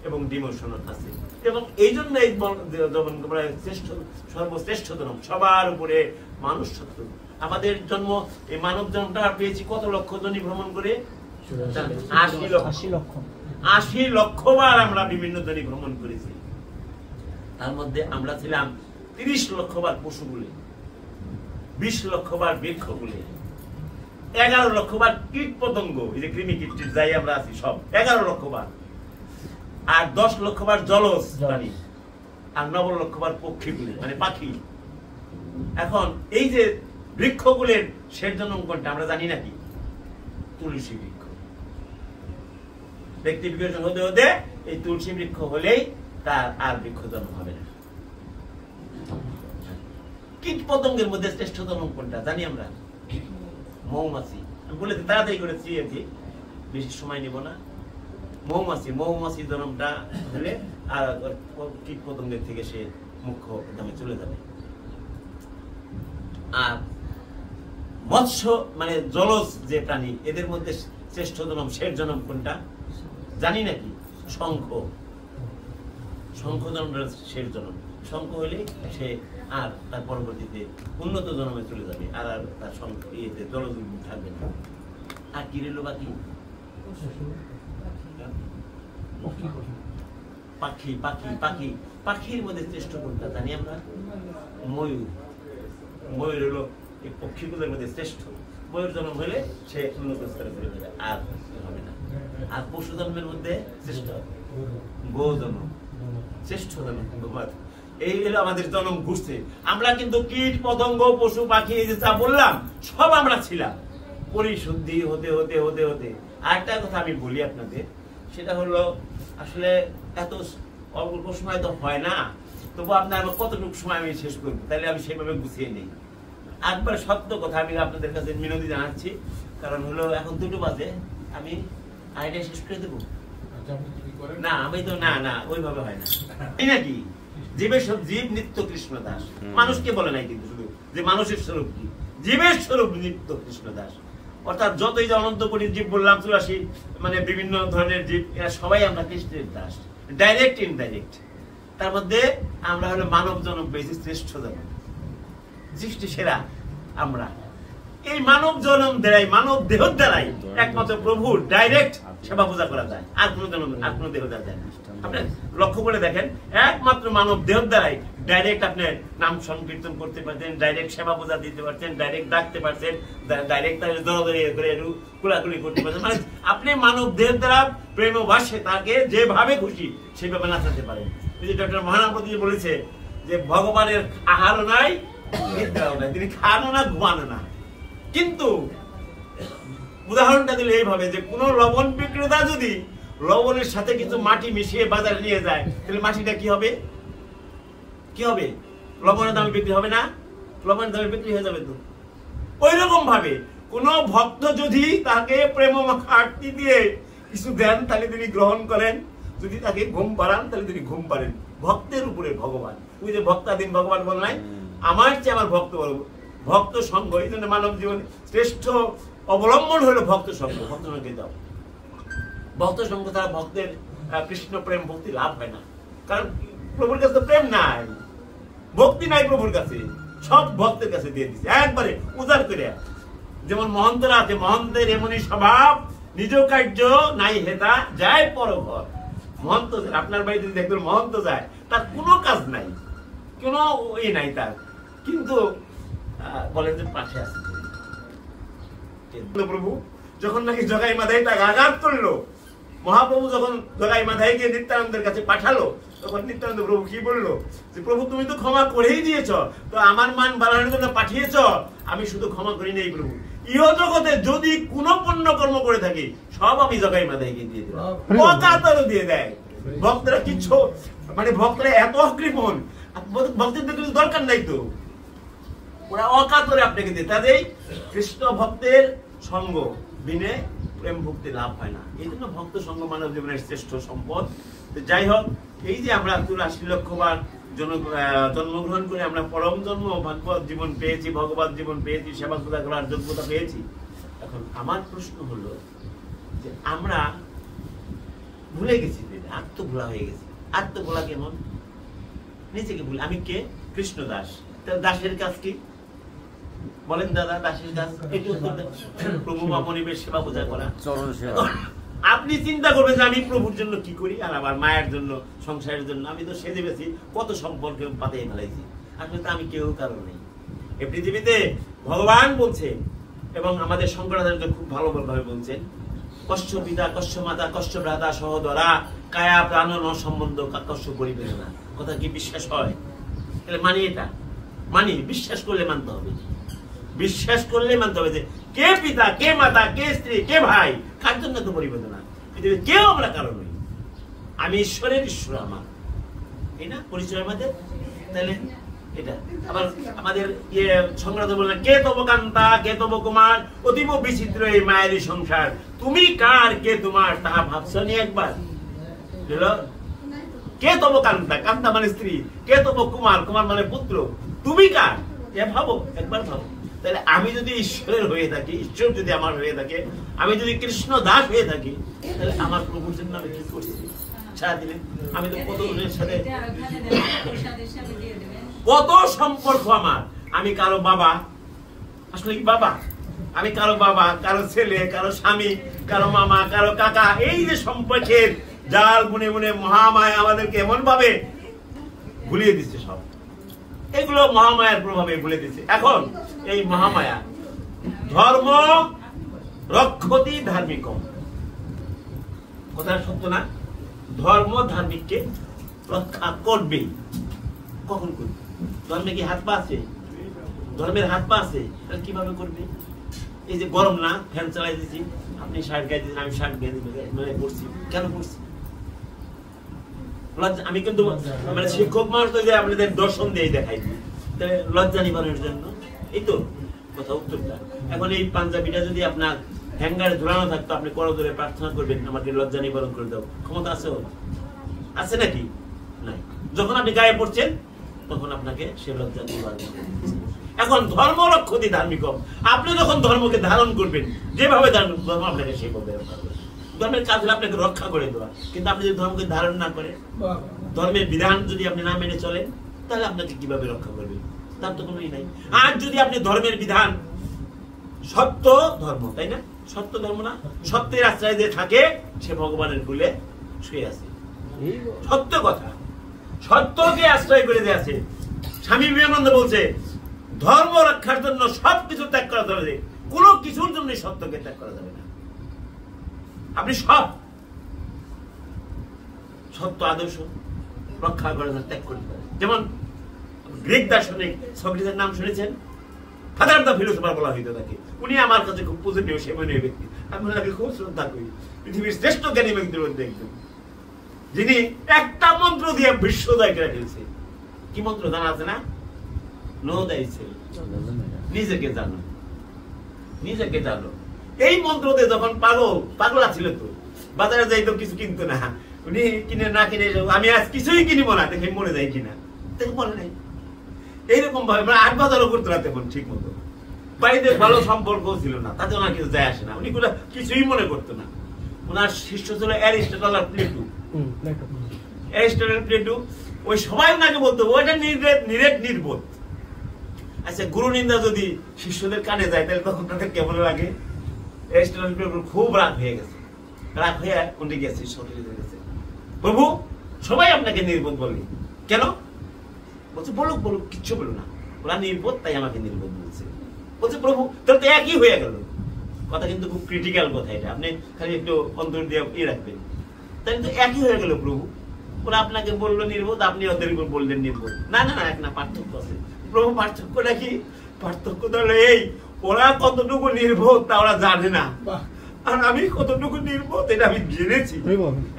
এবং ডিমোশন আছে, এবং এই জন্য এই সর্বশ্রেষ্ঠতম, সবার উপরে মানুষ সত্য। আমাদের জন্ম, এই মানব জন্মটা পেয়েছি কত লক্ষ জনই ভ্রমণ করে? 80 লক্ষ বার আমরা বিভিন্ন জনই ভ্রমণ করেছি। তার মধ্যে আমরা ছিলাম 30 লক্ষ বার পশু বলে, 20 লক্ষ বার বৃক্ষ বলে, 11 লক্ষ বার কীট পতঙ্গ, এই যে কৃমি কীট যাই আমরা আছি সব 11 লক্ষ বার, আর 10 লক্ষ বার জলজ প্রাণী, আর 9 লক্ষ বার পক্ষীগুলি মানে পাখি। এখন এই যে বৃক্ষগুলির শেষ জন্ম কোনটা আমরা জানি নাকি? তুলসী বৃক্ষ। ব্যক্তি বিকর্ষণ হতে হতে এই তুলসী বৃক্ষ হলেই তার আর বৃক্ষ জন্ম হবে না। কীট পতঙ্গের মধ্যে শ্রেষ্ঠ জনম কোনটা জানি আমরা? মৌমাছি। আমি বলে তাড়াতাড়ি করেছি আর কি, বেশি সময় নেব না। মৌমাছি জনমটা হলে আর কীট পতঙ্গের থেকে সে মুখ্য দামে চলে যাবে। আর মৎস্য মানে জলজ যে প্রাণী, এদের মধ্যে শ্রেষ্ঠ জনম শেষ জনম কোনটা জানি নাকি? শঙ্খ জনমটা শেষ জনম। শঙ্খ হলে সে আর তার পরবর্তীতে উন্নত জনমে চলে যাবে, আর তার শঙ্খ ইয়েতে জলজ থাকবে না। আর কি রইল বাকি? পাখির মধ্যে শ্রেষ্ঠ কোনটা জানি আমরা? ময়ূর হলো এই পক্ষীগুলোর মধ্যে শ্রেষ্ঠ। ময়ূর জন্ম হলে সে উন্নত স্তরে চলে যাবে, আর হবে না। আর পশু জন্মের মধ্যে শ্রেষ্ঠ গো জন্ম, শ্রেষ্ঠ জন্ম। এই হলো আমাদের জন্ম ঘুরছে। আমরা কিন্তু কীট পতঙ্গ পশু পাখি এই যে যা বললাম সব আমরা ছিলাম, পরিশুদ্ধি হতে হতে হতে হতে। আর একটা কথা আমি বলি আপনাদের, সেটা হলো আসলে এত অল্প সময় তো হয় না, তবু আপনার কতটুকু সময় আমি শেষ করবো, তাহলে আমি সেভাবে গুছিয়ে নেই। একবার সত্য কথা আমি আপনাদের কাছে মিনতি জানাচ্ছি, কারণ হলো এখন 2টো বাজে, আমি আইডিয়া শেষ করে দেবো না? আমি তো না ওইভাবে হয় না, তাই নাকি? জীবের সব জীব নিত্য কৃষ্ণ দাস। মানুষকে বলে নাই কিন্তু শুধু যে মানুষের স্বরূপ কি, জীবের স্বরূপ নিত্য কৃষ্ণ দাস। অর্থাৎ যতই যে অনন্ত কোটি জীব বললাম, 84 মানে বিভিন্ন ধরনের জীব, এরা সবাই আমরা কৃষ্ণের দাস, ডাইরেক্ট ইনডাইরেক্ট। তার মধ্যে আমরা হলো মানব জনম পেয়েছি, শ্রেষ্ঠ জনম, সৃষ্টি সেরা আমরা। এই মানব জনম দ্বারাই, মানব দেহ দ্বারাই একমাত্র প্রভুর ডাইরেক্ট সেবা পূজা করা যায়, আর কোন জনম আর কোন দেহ দ্বারা যায় না। আপনি লক্ষ্য করে দেখেন, একমাত্র মানব দেহ দ্বারাই ডাইরেক্ট আপনি নাম সংকীর্তন করতে পারছেন, ডাইরেক্ট সেবা পূজা দিতে পারছেন, ডাইরেক্ট ডাকতে পারছেন, ডাইরেক্ট কুলাকুলি করতে পারছেন। মানে আপনি মানব দেহ দ্বারা প্রেম ভাসে তাকে যেভাবে খুশি সেভাবে নাচাতে পারেন। ডক্টর মহানাপতি বলেছে যে ভগবানের আহারও নাই, নিদ্রাও নাই, তিনি খানও না, ঘুমানো না। কিন্তু উদাহরণটা দিলে এইভাবে যে কোন লবণ বিক্রেতা যদি লবণের সাথে কিছু মাটি মিশিয়ে বাজারে নিয়ে যায়, তাহলে মাটিটা কি হবে? লবণের দামে বিক্রি হবে না? লবণের দামে বিক্রি হয়ে যাবে তো। ওই রকম ভাবে কোন ভক্ত যদি তাকে প্রেম আরতি দিয়ে কিছু দেন, তাহলে তিনি গ্রহণ করেন। যদি তাকে ঘুম পাড়ান, তাহলে তিনি ঘুম পারেন। ভক্তের উপরে ভগবান। ওই যে ভক্তাধীন ভগবান বল নাই, আমার চেয়ে আমার ভক্ত বড়। ভক্ত সঙ্গ, এই জন্য মানব জীবনে শ্রেষ্ঠ অবলম্বন হলো ভক্ত সঙ্গ। ভক্ত সঙ্গে যাও, ভক্ত সঙ্গ ছাড়া ভক্তের কৃষ্ণ প্রেম ভক্তি লাভ হয় না। কারণ প্রভুর কাছে তো প্রেম নাই, ভক্তি নাই প্রভুর কাছে, সব ভক্তের কাছে দিয়ে দিচ্ছে একবারে উজাড় করে। যেমন মহন্তরা আছে, মহন্তের এমনই স্বভাব, নিজ কার্য নাই হেতা যায় পরঘর। মহন্ত আপনার বাড়িতে যদি একজন মহন্ত যায়, তার কোনো কাজ নাই, কোনো ওই নাই তার, কিন্তু বলেন যে পাশে আছে। প্রভু যখন নাকি জগাই মাধাই তাকে আঘাত করলো, মহাপ্রভু যখন জগাই মাধাইকে নিত্যানন্দের কাছে পাঠালো, তখন নিত্যানন্দ প্রভু কি বললো যে প্রভু তুমি তো ক্ষমা করেই দিয়েছ, তো আমার মান বাড়ানোর জন্য পাঠিয়েছ, আমি শুধু ক্ষমা করি নেই প্রভু, ইহ জগতে যদি কোন পুণ্য কর্ম করে থাকি সব আমি জগাই মাধাইকে দিয়ে দেব। অকাতরে দিয়ে দেয়। ভক্তরা কিচ্ছু মানে ভক্তরা এত কৃপণ, ভক্তদের কিছু দরকার নাই তো, ওরা অকাতরে আপনাকে দিয়ে। তাদের কৃষ্ণ ভক্তের সঙ্গ বিনে প্রেম ভক্তি লাভ হয় না। এই জন্য ভক্ত সঙ্গ মানব জীবনের শ্রেষ্ঠ সম্পদ। যাই হোক, এই যে আমরা 84 লক্ষবার জন্মগ্রহণ করে আমরা পরম জন্ম ভাগবত জীবন পেয়েছি, ভগবত জীবন পেয়েছি, সেবা পূজা করার যোগ্যতা পেয়েছি। এখন আমার প্রশ্ন হলো যে আমরা ভুলে গেছি, আত্মভোলা হয়ে গেছি। আত্মভোলা কেমন? নিজেকে ভুল, আমি কে? কৃষ্ণ দাস। দাসের কাজ কি বলেন দাদা? দাসের কাজ প্রভু মামনিবের সেবা পূজা করা। আপনি চিন্তা করবেন যে আমি প্রভুর জন্য কি করি, আর আমার মায়ের জন্য, সংসারের জন্য আমি তো সেজে বেশি কত সম্পর্কে পাতিয়ে ফেলাইছি। আসলে তো আমি কেউ কারণ নেই এই পৃথিবীতে। ভগবান বলছে, এবং আমাদের শঙ্করাচার্য খুব ভালোভাবে বলছেন, কষ্ট পিতা, কষ্ট মাতা, কষ্ট ভ্রাতা সহদরা, কায়া প্রাণ ন সম্বন্ধ কষ্ট করিবে না। কথা কি বিশ্বাস হয়? তাহলে মানি, এটা মানি, বিশ্বাস করলে মানতে হবে। বিশ্বাস করলে মানতে হবে যে কে পিতা, কে মাতা, কে স্ত্রী, কে ভাই, কার জন্য তো পরিবেদনা। পৃথিবীতে কেউ আমরা কারণ নই, আমি ঈশ্বরের ঈশ্বর আমার, এই না পরিচয় আমাদের। তাহলে এটা আবার আমাদের সংগ্রাম বললেন, কে তব কান্তা কে তব কুমার, অতীব বিচিত্র এই মায়েরই সংসার, তুমি কার কে তোমার তাহা ভাবছ নি একবার। কে তব কান্তা, কান্তা মানে স্ত্রী, কে তব কুমার, কুমার মানে পুত্র, তুমি কার এ ভাবো, একবার ভাবো। তাহলে আমি যদি ঈশ্বরের হয়ে থাকি, ঈশ্বর যদি আমার হয়ে থাকে, আমি যদি কৃষ্ণ দাস হয়ে থাকি, তাহলে আমার প্রভুর জন্য আমি কি করছি সারাদিনে? আমি তো কত সাথে কত সম্পর্ক আমার, আমি কারো বাবা, আসলে কি বাবা, আমি কারো বাবা, কারো ছেলে, কারো স্বামী, কারো মামা, কারো কাকা, এই যে সম্পর্কের জাল বুনে বুনে মহামায়া আমাদেরকে এমন ভাবে ভুলিয়ে দিচ্ছে, সব এগুলো মহামায়ার প্রভাবে ভুলে দিচ্ছে। এখন এই মহামায়া ধর্ম রক্ষতি ধার্মিক, কথা সত্য না? ধর্ম ধার্মিককে রক্ষা করবে। কখন করবে? ধর্মে কি হাত পা আছে? ধর্মের হাত পা আছে, তাহলে কিভাবে করবে? এই যে গরম না, ফ্যান চালাই দিচ্ছি, আপনি শার্ট গায়ে দিচ্ছেন, আমি শার্ট গায়ে মানে করছি, কেন করছি? আমি কিন্তু মানে শিক্ষক মানুষ তো যে আপনাদের দর্শন দিয়ে দেখাই দিই, লজ্জা নিবারণের জন্য, এই তো কথা উত্তরটা। এখন এই পাঞ্জাবিটা যদি আপনার হ্যাঙ্গারে ঝুলানো থাকতো, আপনি করজোরে প্রার্থনা করবেন, আমাকে লজ্জা নিবারণ করে দাও, ক্ষমতা আছে? আছে নাকি? নাই। যখন আপনি গায়ে পড়ছেন তখন আপনাকে সে লজ্জা নিবারণ করছে। এখন ধর্ম রক্ষতি ধার্মিক, আপনি যখন ধর্মকে ধারণ করবেন, যেভাবে ধর্ম আপনাকে সেভাবে রক্ষা করবে। ধর্মের কাজ হলো আপনাকে রক্ষা করে দেওয়া, কিন্তু আপনি যদি ধর্মকে ধারণ না করেন, ধর্মের বিধান যদি আপনি না মেনে চলেন, তাহলে আপনাকে কিভাবে রক্ষা করবে? তার তো কোনোই নাই। আর যদি আপনি ধর্মের বিধান, সত্য ধর্ম, তাই না? সত্য ধর্ম না, সত্যের আশ্রয় দিয়ে থাকে, সে ভগবানের কুলে শুয়ে আছে। সত্য কথা, সত্যকে আশ্রয় করে দিয়ে আছে। স্বামী বিবেকানন্দ বলছে, ধর্ম রক্ষার জন্য সবকিছু ত্যাগ করা যাবে, কোনো কিছুর জন্য সত্যকে ত্যাগ করা যাবে না। আপনি সব সত্য আদর্শ রক্ষা করার জন্য ত্যাগ করতে পারেন। যেমন গ্রিক দার্শনিক সক্রেটিসের নাম শুনেছেন? ফাদার অফ দ্য ফিলোসফার বলা হইতো তাকে। উনি আমার কাছে খুব পূজনীয়, সেবনীয় ব্যক্তি, আমি ওনাকে খুব শ্রদ্ধা করি। পৃথিবীর শ্রেষ্ঠ জ্ঞানী ব্যক্তির মধ্যে একজন, যিনি একটা মন্ত্র দিয়ে বিশ্ব জয় করে ফেলছে। কি মন্ত্র জানা আছে না? নো দাইসেলফ, নিজেকে জানো, নিজেকে জানো। এই মন্ত্রতে যখন পাগলা ছিল, তো বাজারে যাইতো, কিছু কিনতো না, উনি কিনে না কিনে আমি আজ কিছুই কিনিব না, দেখে মরে যায় কিনা, দেখে মনে নাই। এইরকম ভাবে মানে 8 বাজারও করতো না তেমন ঠিক মতো, বাড়িতে ভালো সম্পর্ক ছিল না, তাতে ওনার কিছু যায় আসে না, উনি কিছুই মনে করতো না। ওনার শিষ্য ছিল অ্যারিস্টটল আর প্লেটো। অ্যারিস্টটল প্লেটো ওই সবাই ওনাকে বলতো ওইটা নির্বোধ। আচ্ছা, গুরু নিন্দা যদি শিষ্যদের কানে যায়, তাহলে তখন তাদের কেমন লাগে? অ্যারিস্টটল প্লেটো খুব রাগ হয়ে গেছে, রাগ হয়ে উনি গেছে সক্রেটিসের কাছে, প্রভু সবাই আপনাকে নির্বোধ বলে, কেন? বলছে বলুক বলুক, কিচ্ছু বলো না, ওরা নির্বোধ তাই আমাকে নির্বোধ বলছে। বলছে প্রভু তাহলে তো একই হয়ে গেল। কথা কিন্তু খুব ক্রিটিক্যাল কথা, এটা আপনি খালি একটু অন্তর দিয়ে রাখবেন। তাই তো একই হয়ে গেল প্রভু, ওরা আপনাকে বললো নির্বোধ, আপনি ওদের উপর বললেন নির্বোধ। না না না, এক না, পার্থক্য আছে। প্রভু পার্থক্যটা কি? পার্থক্য হলো এই, ওরা কতটুকু নির্বোধ তা ওরা জানে না, আর আমি কতটুকু নির্বোধ এটা আমি জেনেছি।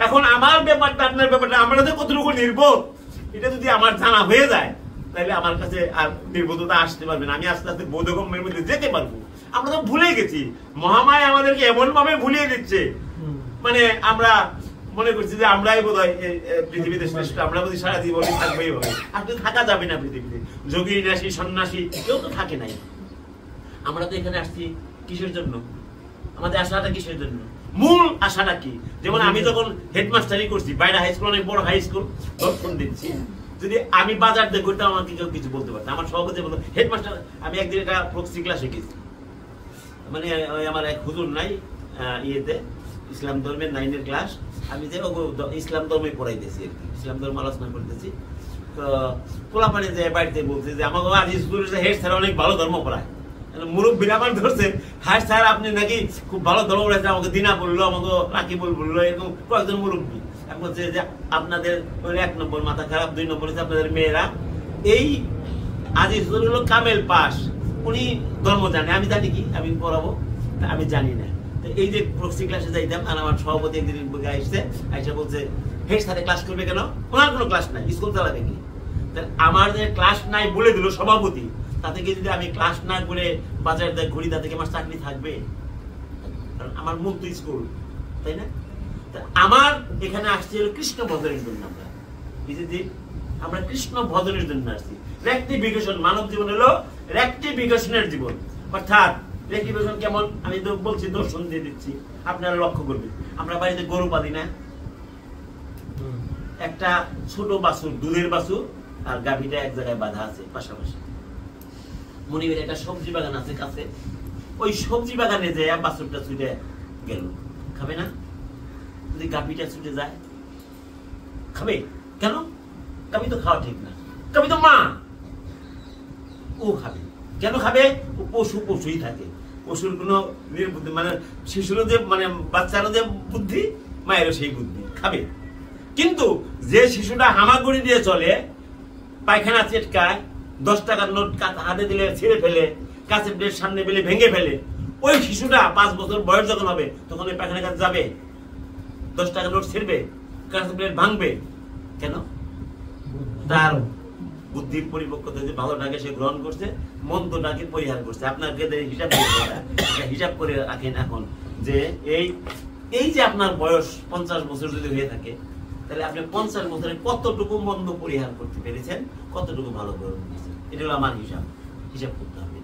এখন আমার ব্যাপারটা আপনার ব্যাপারটা, আমরা যে কতটুকু নির্বোধ এটা যদি আমার জানা হয়ে যায়, তাহলে আমার কাছে আর নির্বোধতা আসতে পারবে না, আমি আস্তে আস্তে বোধগম্যের মধ্যে যেতে পারবো। আমরা তো ভুলে গেছি, মহামায়া আমাদেরকে এমন ভাবে ভুলিয়ে দিচ্ছে, মানে আমরা মনে করছি যে আমরাই বোধহয় পৃথিবীতে শ্রেষ্ঠ, আমরা যদি সারা জীবনই থাকবো এইভাবে। আর তো থাকা যাবে না পৃথিবীতে, যোগী ন্যাসী সন্ন্যাসী কেউ তো থাকে নাই। আমরা তো এখানে আসছি কিসের জন্য? আমাদের আশাটা কিসের জন্য? মূল আশাটা কি? যেমন আমি যখন হেডমাস্টারি করছি, বাইরে হাই স্কুল, অনেক বড় হাই স্কুল, দর্শন দিচ্ছি, যদি আমি বাজার দিয়ে ঘুরতাম আমাকে কেউ কিছু বলতে পারতাম। আমার সভাপতি বলতো হেডমাস্টার, আমি একদিন একটা প্রক্সি ক্লাসে গেছি, মানে আমার এক হুজুর নাই ইয়েতে, ইসলাম ধর্মের 9-এর ক্লাস, আমি যে ইসলাম ধর্মে পড়াইতেছি আর কি, ইসলাম ধর্ম আলোচনা করতেছি। তো পোলাপানে যে বাড়িতে বলছে যে আমাকে আজ স্কুলের হেড স্যার অনেক ভালো ধর্ম পড়ায়। মুরব্বীরা আমার ধরছে, হ্যাঁ স্যার আপনি নাকি খুব ভালো ধর্ম পড়াইছেন, আমাকে দিনা বললো, আমাকে রাকিবুল বললো, এরকম কয়েকজন মুরব্বী। বলছে যে আপনাদের 1 নম্বর মাথা খারাপ, 2 নম্বর হচ্ছে আপনাদের মেয়েরা। এই আজিজ হলো কামেল পাস, উনি ধর্ম জানে, আমি জানি কি, আমি পড়াবো, আমি জানি না। তো এই যে প্রক্সি ক্লাসে যাইতাম, আর আমার সভাপতি একদিন আসছে, আইসা বলছে হেড স্যারে ক্লাস করবে কেন? ওনার কোনো ক্লাস নাই, স্কুল চালাবে কি? আমার যে ক্লাস নাই বলে দিল সভাপতি, তাতে কি যদি আমি ক্লাস না করে বাজারে ঘুরি তাতে কি আমার চাকরি থাকবে? কারণ আমার মুক্ত স্কুল, তাই না? আমার এখানে আসছে হলো কৃষ্ণ ভজনের জন্য। আমরা কৃষ্ণ ভজনের জন্য আসছি। রেক্টিফিকেশন, মানব জীবন হলো রেক্টিফিকেশনের জীবন। অর্থাৎ রেক্টিফিকেশন কেমন আমি তো বলছি, দর্শন দিয়ে দিচ্ছি, আপনারা লক্ষ্য করবেন। আমরা বাড়িতে গরু পালি না, একটা ছোট বাছুর, দুধের বাছুর আর গাভীটা এক জায়গায় বাঁধা আছে পাশাপাশি। মনিবের একটা সবজি বাগান আছে কাছে, ওই সবজি বাগানে যে বাছুরটা ছুটে গেল, খাবে না? যদি গাভীটা ছুটে যায় খাবে কেন? গাভী তো খাওয়া ঠিক না, গাভী তো মা, ও খাবে কেন? খাবে, ও পশু পশুই থাকে, পশুর কোনো নির্বুদ্ধি, মানে শিশুরও যে মানে বাচ্চারও যে বুদ্ধি, মায়েরও সেই বুদ্ধি, খাবে। কিন্তু যে শিশুটা হামাগুড়ি দিয়ে চলে, পায়খানা চেটকায়, 10 টাকার নোট হাতে দিলে ছিঁড়ে ফেলে, কাঁচের প্লেট সামনে পেলে ভেঙে ফেলে, ওই শিশুটা 5 বছর বয়স যখন হবে তখন ওই পায়খানা কাছে যাবে, 10 টাকার নোট ছিঁড়বে, কাঁচের প্লেট ভাঙবে কেন? তার বুদ্ধির পরিপক্কতা যে ভালোটাকে সে গ্রহণ করছে, মন্দটাকে পরিহার করছে। আপনাকে হিসাব করে রাখেন এখন যে এই যে আপনার বয়স 50 বছর যদি হয়ে থাকে, তাহলে আপনি 50 বছরে কতটুকু মন্দ পরিহার করতে পেরেছেন, কতটুকু ভালো গ্রহণ করেছেন। এটা হলো আমার হিসাব করতে হবে।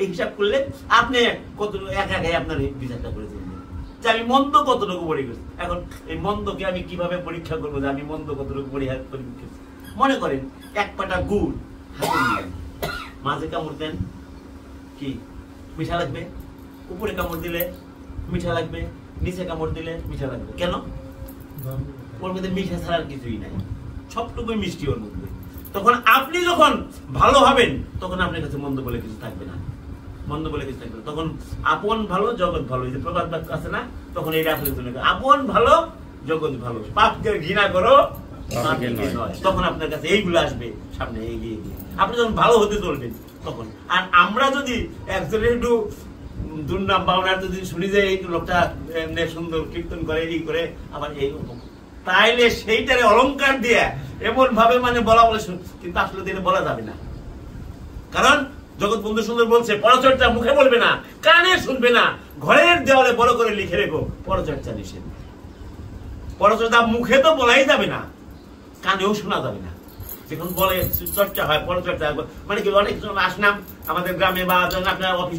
এই হিসাব করলে আপনি কতটুকু একা আপনার বিচারটা করেছেন যে আমি মন্দ কতটুকু পরিহার করছি। এখন এই মন্দকে আমি কিভাবে পরীক্ষা করবো যে আমি মন্দ কতটুকু পরিহার করছি? মনে করেন 1 পাটা গুড় হাতে নিলেন, মাঝে কামড় দেন, কি মিঠা লাগবে? উপরে কামড় দিলে মিঠা লাগবে, নিচে কামড় দিলে মিঠা লাগবে কেন? ওর মধ্যে মিঠা ছাড়ার কিছুই নাই, সবটুকুই মিষ্টি ওর মধ্যে। তখন আপনি যখন ভালো হবেন তখন আপনার কাছে মন্দ বলে কিছু থাকবে না, মন্দ বলে কিছু থাকবে না। তখন আপন ভালো জগৎ ভালো, এই যে প্রবাদ বাক্য আছে না, তখন এইটা আপনার জন্য আপন ভালো জগৎ ভালো, পাপকে ঘৃণা করো তখন আপনার কাছে এইগুলো আসবে সামনে এগিয়ে গিয়ে, আপনি যখন ভালো হতে চলবেন তখন। আর আমরা যদি একজনের একটু দুর্নাম বাউনার যদি শুনি যে এই লোকটা সুন্দর কীর্তন করে, এই করে আবার এই, তাইলে সেইটারে অলংকার দিয়ে এমন ভাবে মানে বলা বলে, কিন্তু আসলে এটা বলা যাবে না। কারণ জগৎ বন্ধু সুন্দর বলছে, পরচর্চা মুখে বলবে না, কানে শুনবে না, ঘরের দেওয়ালে বড় করে লিখে রেখো, পরচর্চা নিষেধ। পরচর্চা মুখে তো বলাই যাবে না, কানেও শোনা যাবে না। যখন বলে চর্চা হয়, পরচর্চা মানে কি, অনেক আসলাম আমাদের গ্রামে বা আপনার অফিস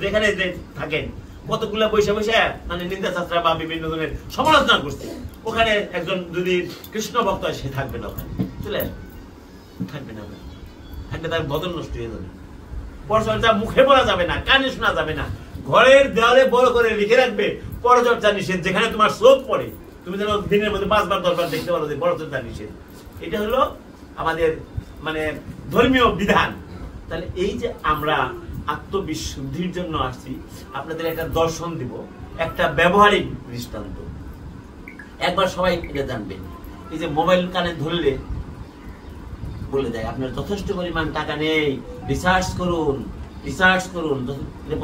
যেখানে যে থাকেন, কতগুলো বৈশা বৈশা মানে নিন্দা শাস্ত্রা বা বিভিন্ন ধরনের সমালোচনা করছে। ওখানে একজন যদি কৃষ্ণ ভক্ত হয়, সে থাকবে না, ওখানে চলে আসবে, থাকবে না, থাকলে তার বদল নষ্ট হয়ে যাবে। পরচর্চা মুখে বলা যাবে না, কানে শোনা যাবে না, ঘরের দেওয়ালে বড় করে লিখে রাখবে, পরচর্চা নিষেধ। যেখানে তোমার চোখ পড়ে তুমি যেন দিনের মধ্যে 5 বার 10 বার দেখতে পারো যে পরচর্চা নিষেধ। এটা হলো আমাদের মানে ধর্মীয় বিধান। তাহলে এই যে আমরা আত্মবিশুদ্ধির জন্য আসছি, আপনাদের একটা দর্শন দিব, একটা ব্যবহারিক দৃষ্টান্ত। একবার সবাই এটা জানবেন, এই যে মোবাইল কানে ধরলে বলে দেয় আপনার যথেষ্ট পরিমাণ টাকা নেই, রিসার্চ করুন, রিসার্চ করুন,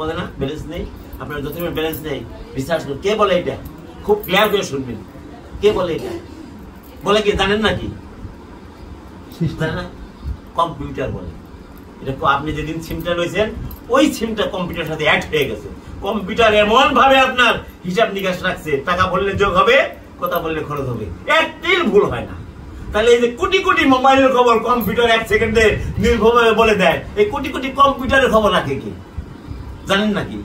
বলে না ব্যালেন্স নেই, আপনার যথেষ্ট ব্যালেন্স নেই, রিসার্চ করুন। কে বলে এটা? খুব ক্লিয়ার করে শুনবেন, কে বলে এটা? বলে কি জানেন নাকি? জানেন না? কম্পিউটার বলে এটা। আপনি যেদিন সিমটা রয়েছেন, ওই সিমটা কম্পিউটার সাথে অ্যাড হয়ে গেছে। কম্পিউটার এমন ভাবে আপনার হিসাব নিকাশ রাখছে, টাকা বললে যোগ হবে, কথা বললে খরচ হবে, একটির ভুল হয় না। তাহলে এই যে কোটি কোটি মোবাইলের খবর কম্পিউটার 1 সেকেন্ডে নির্ভুলভাবে বলে দেয়, এই কোটি কোটি কম্পিউটারের খবর রাখে কি জানেন নাকি?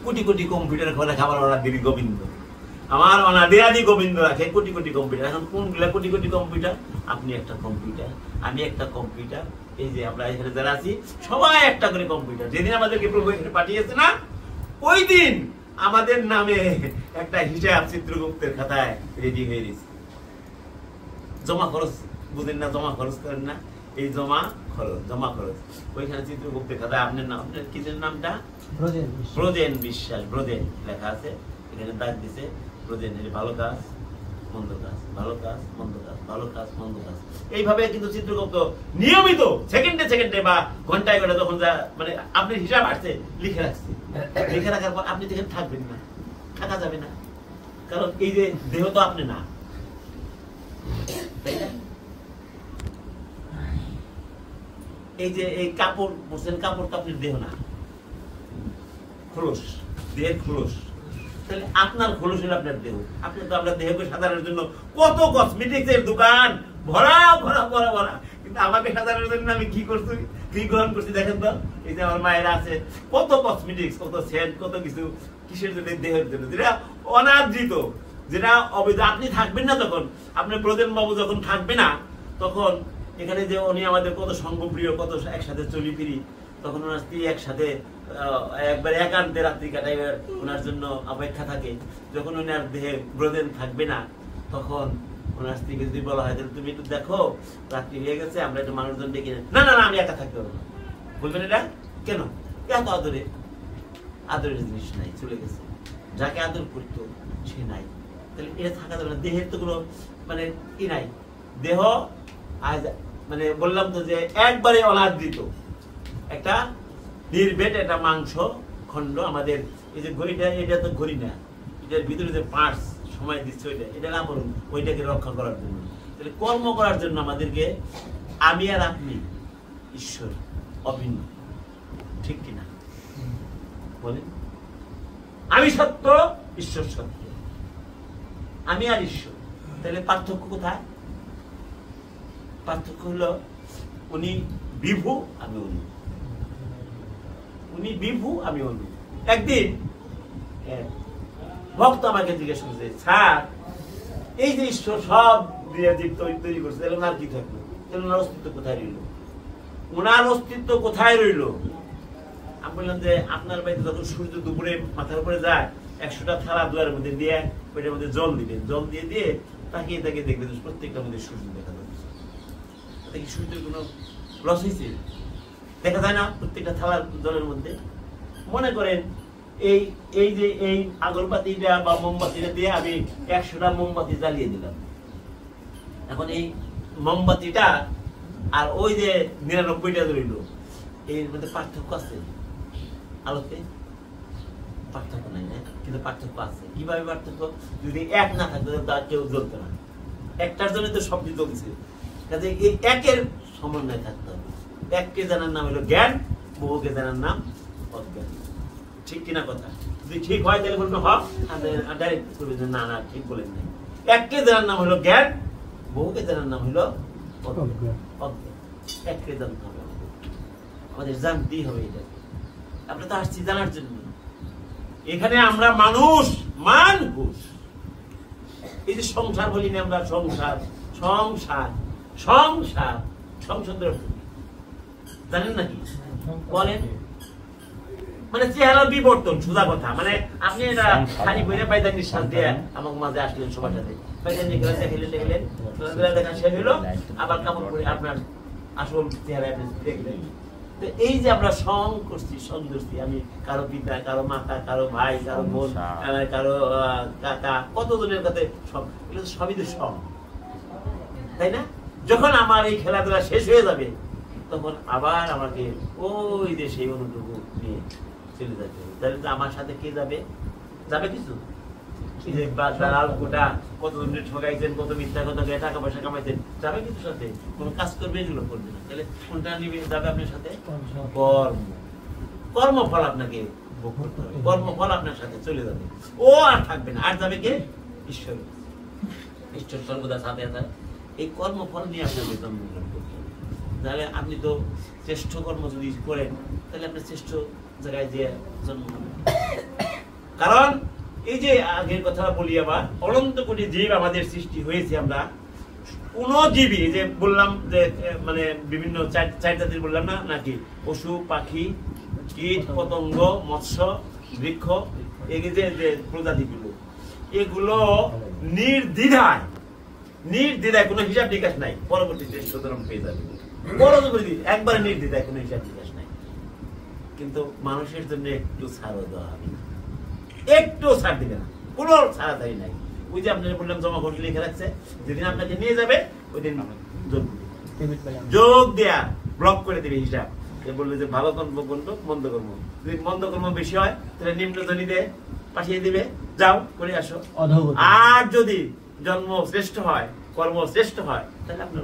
কোটি কোটি কম্পিউটারের খবর রাখে আমার অনাদিদি গোবিন্দ, আমার অনাদিরাদি গোবিন্দ রাখে কোটি কোটি কম্পিউটার। এখন কোনগুলা কোটি কোটি কম্পিউটার? আপনি একটা কম্পিউটার, আমি একটা কম্পিউটার, এই যে আমরা এখানে যারা আছি সবাই একটা করে কম্পিউটার। যেদিন আমাদেরকে প্রভু এখানে পাঠিয়েছে না, ওই দিন আমাদের নামে একটা হিসাব চিত্রগুপ্তের খাতায় রেডি হয়ে গেছে। জমা খরচ বুঝেন না? জমা খরচ করেন না? এই জমা খরচ, জমা খরচ ওইখানে চিত্রগুপ্তের খাতায় আপনার নাম, আপনার কিসের নামটা? ব্রজেন বিশ্বাস, ব্রজেন লেখা আছে, এখানে দাগ দিছে ব্রজেন। ভালো কাজ মন্দ কাজ, ভালো কাজ মন্দ কাজ, ভালো কাজ মন্দ কাজ, এইভাবে কিন্তু চিত্রগুপ্ত নিয়মিত সেকেন্ডে সেকেন্ডে বা ঘন্টায় ঘন্টা যখন যা মানে আপনি হিসাব আসছে লিখে রাখছে। লিখে রাখার পর আপনি যেখানে থাকবেন না, থাকা যাবে না, কারণ এই যে দেহ তো আপনি না, তাই না? এই যে এই কাপড় বলছেন, কাপড় তো আপনার দেহ না, খোলস, দেহের খোলস। তাহলে আপনার খোলস হলো আপনার দেহ। আপনি তো আপনার দেহকে সাজানোর জন্য কত কসমেটিক্স এর দোকান ভরা ভরা ভরা ভরা, কিন্তু আমাকে সাজানোর জন্য আমি কি করছি, কি গ্রহণ করছি দেখেন তো। এই যে আমার মায়েরা আছে, কত কসমেটিক্স, কত সেন্ট, কত কিছু, কিসের জন্য? দেহের জন্য, যেটা অনাদৃত, যেটা অবৈধ। আপনি থাকবেন না তখন, আপনার প্রদেন বাবু যখন থাকবে না, তখন এখানে যে উনি আমাদের কত সঙ্গপ্রিয়, কত একসাথে চলি ফিরি, তখন ওনার স্ত্রী একসাথে একবার একান্তে রাত্রি কাটাইবার ওনার জন্য অপেক্ষা থাকে। যখন ওনার দেহে ব্রদেন থাকবে না, তখন ওনার স্ত্রীকে যদি বলা হয় তুমি একটু দেখো রাত্রি হয়ে গেছে, আমরা একটু মানুষজন ডেকে, না না না আমি একা থাকতে পারবো না, বলবেন এটা কেন? এত আদরে, আদরের জিনিস নাই, চলে গেছে। যাকে আদর করতো সে নাই, তাহলে এটা থাকা যাবে না। দেহের তো কোনো মানে কি নাই, দেহ আজ মানে বললাম তো যে একবারে অনাদৃত একটা নির্ভেট একটা মাংস খণ্ড। আমাদের এই যে ঘড়িটা, এটা তো ঘড়ি না, এটার ভিতরে যে পার্টস সময় দিচ্ছে ওইটা, এটা না করুন, ওইটাকে রক্ষা করার জন্য। তাহলে কর্ম করার জন্য আমাদেরকে আমি আর আপনি ঈশ্বর অভিন্ন, ঠিক কিনা বলেন? আমি সত্য, ঈশ্বর সত্য, আমি আর ঈশ্বর। তাহলে পার্থক্য কোথায়? পার্থক্য হলো উনি বিভু, আমি অনু। উনি বিভু, আমি অনু। একদিন ভক্ত আমাকে জিজ্ঞেস করছে, স্যার এই যে ঈশ্বর সব জীব তৈরি করছে, তাহলে ওনার কি থাকলো? তাহলে ওনার অস্তিত্ব কোথায় রইল? ওনার অস্তিত্ব কোথায় রইল? আমি বললাম যে আপনার বাড়িতে যখন সূর্য দুপুরে মাথার উপরে যায়, 100টা থালা দুয়ারের মধ্যে দিয়ে ওইটার মধ্যে জল দিবেন, জল দিয়ে দিয়ে তাকিয়ে তাকিয়ে দেখবেন প্রত্যেকটার মধ্যে সূর্য দেখা যাচ্ছে। কি সূর্যের কোনো লস হয়েছে? দেখা যায় না প্রত্যেকটা থালার জলের মধ্যে? মনে করেন এই যে এই আগরবাতিটা বা মোমবাতিটা দিয়ে আমি 100টা মোমবাতি জ্বালিয়ে দিলাম। এখন এই মোমবাতিটা আর ওই যে 99টা রইল, এর মধ্যে পার্থক্য আছে? আলোতে পার্থক্য নাই, কিন্তু পার্থক্য আছে। কিভাবে পার্থক্য? যদি এক না থাকতো তার কেউ জ্বলতো না, একটার জন্য তো সবটি জ্বলছে। কাজে এই একের সমন্বয় থাকতে হবে। এককে জানার নাম হলো জ্ঞান, বহুকে জানার নাম অজ্ঞান। ঠিক কিনা কথা? যদি ঠিক হয় তাহলে বলবে হক, ডাইরেক্ট করবে যে না না ঠিক বলেন নাই। এককে জানার নাম হলো জ্ঞান, বহুকে জানার নাম হলো অজ্ঞান। এককে জানতে হবে, আমাদের জানতেই হবে এটা। আমরা তো আসছি জানার জন্য। এখানে আমরা মানুষ, মানুষ। এই যে সংসার বলি না আমরা, সংসার সংসার সংসার সংসার জানেন নাকি? বলেন। মানে চেহারা বিবর্তন, সোজা কথা। মানে আপনি এটা খালি বইরে পাইতেন নিঃশ্বাস দিয়ে আমার মাঝে আসলেন সবার সাথে, পাইতেন দেখলেন দেখা শেষ হলো, আবার কাপড় পরে আপনার আসল চেহারা আপনি দেখলেন। এই যে আমরা সং করছি, সন্তুষ্টি, আমি কারো পিতা, কারো মাতা, কারো ভাই, কারো বোন, কারো কাকা, কতজনের কাছে সব, এগুলো সবই তো সং, তাই না? যখন আমার এই খেলাধুলা শেষ হয়ে যাবে, তখন আবার আমাকে ওই যে সেই অনুটুকু নিয়ে চলে যেতে হবে। তাহলে আমার সাথে কে যাবে? যাবে কিছু? কতজনের ঠকাইছেন, কত মিথ্যা কথা, টাকা পয়সা কামাইছেন, যাবে কিছু সাথে? কোন কাজ করবে? এগুলো করবে না। তাহলে কোনটা নিবে? যাবে আপনার সাথে কর্ম। কর্মফল আপনাকে ভোগ করতে হবে, কর্মফল আপনার সাথে চলে যাবে, ও আর থাকবে না। আর যাবে কে? ঈশ্বর। ঈশ্বর সর্বদা সাথে আছে। এই কর্মফল নিয়ে আপনাকে জন্মগ্রহণ করতে হবে। তাহলে আপনি তো শ্রেষ্ঠ কর্ম যদি করেন, তাহলে আপনি শ্রেষ্ঠ জায়গায় যে জন্ম নেবেন। কারণ এই যে আগের কথা বলি, আবার অনন্ত কোটি জীব আমাদের সৃষ্টি হয়েছে। আমরা কোন জীবই, যে বললাম যে মানে বিভিন্ন চার জাতির বললাম না নাকি, পশু পাখি, কীট পতঙ্গ, মৎস্য, বৃক্ষ, এই যে প্রজাতিগুলো, এগুলো নির্দ্বিধায় কোনো হিসাব নিকাশ নাই, পরবর্তীতে সুতরাং পেয়ে যাবে। একবারে নির্দ্বিধায় কোনো হিসাব নিকাশ নাই। কিন্তু মানুষের জন্য একটু ছাড়ও দেওয়া হবে না, একটু ছাড় দিবে না, কোনো ছাড়াছাড়ি নাই। ওই যে আপনার বললাম জমা ঘট লিখে রাখছে, যেদিন আপনাকে নিয়ে যাবে ওই দিন যোগ দেয়া ব্লক করে দেবে হিসাব। বললো যে ভালো কর্ম কোনটা, মন্দ কর্ম। যদি মন্দ কর্ম বেশি হয় তাহলে নিম্ন ধ্বনিতে পাঠিয়ে দিবে, যাও করে আসো। আর যদি জন্ম শ্রেষ্ঠ হয়, কর্ম শ্রেষ্ঠ হয়, তাহলে আপনার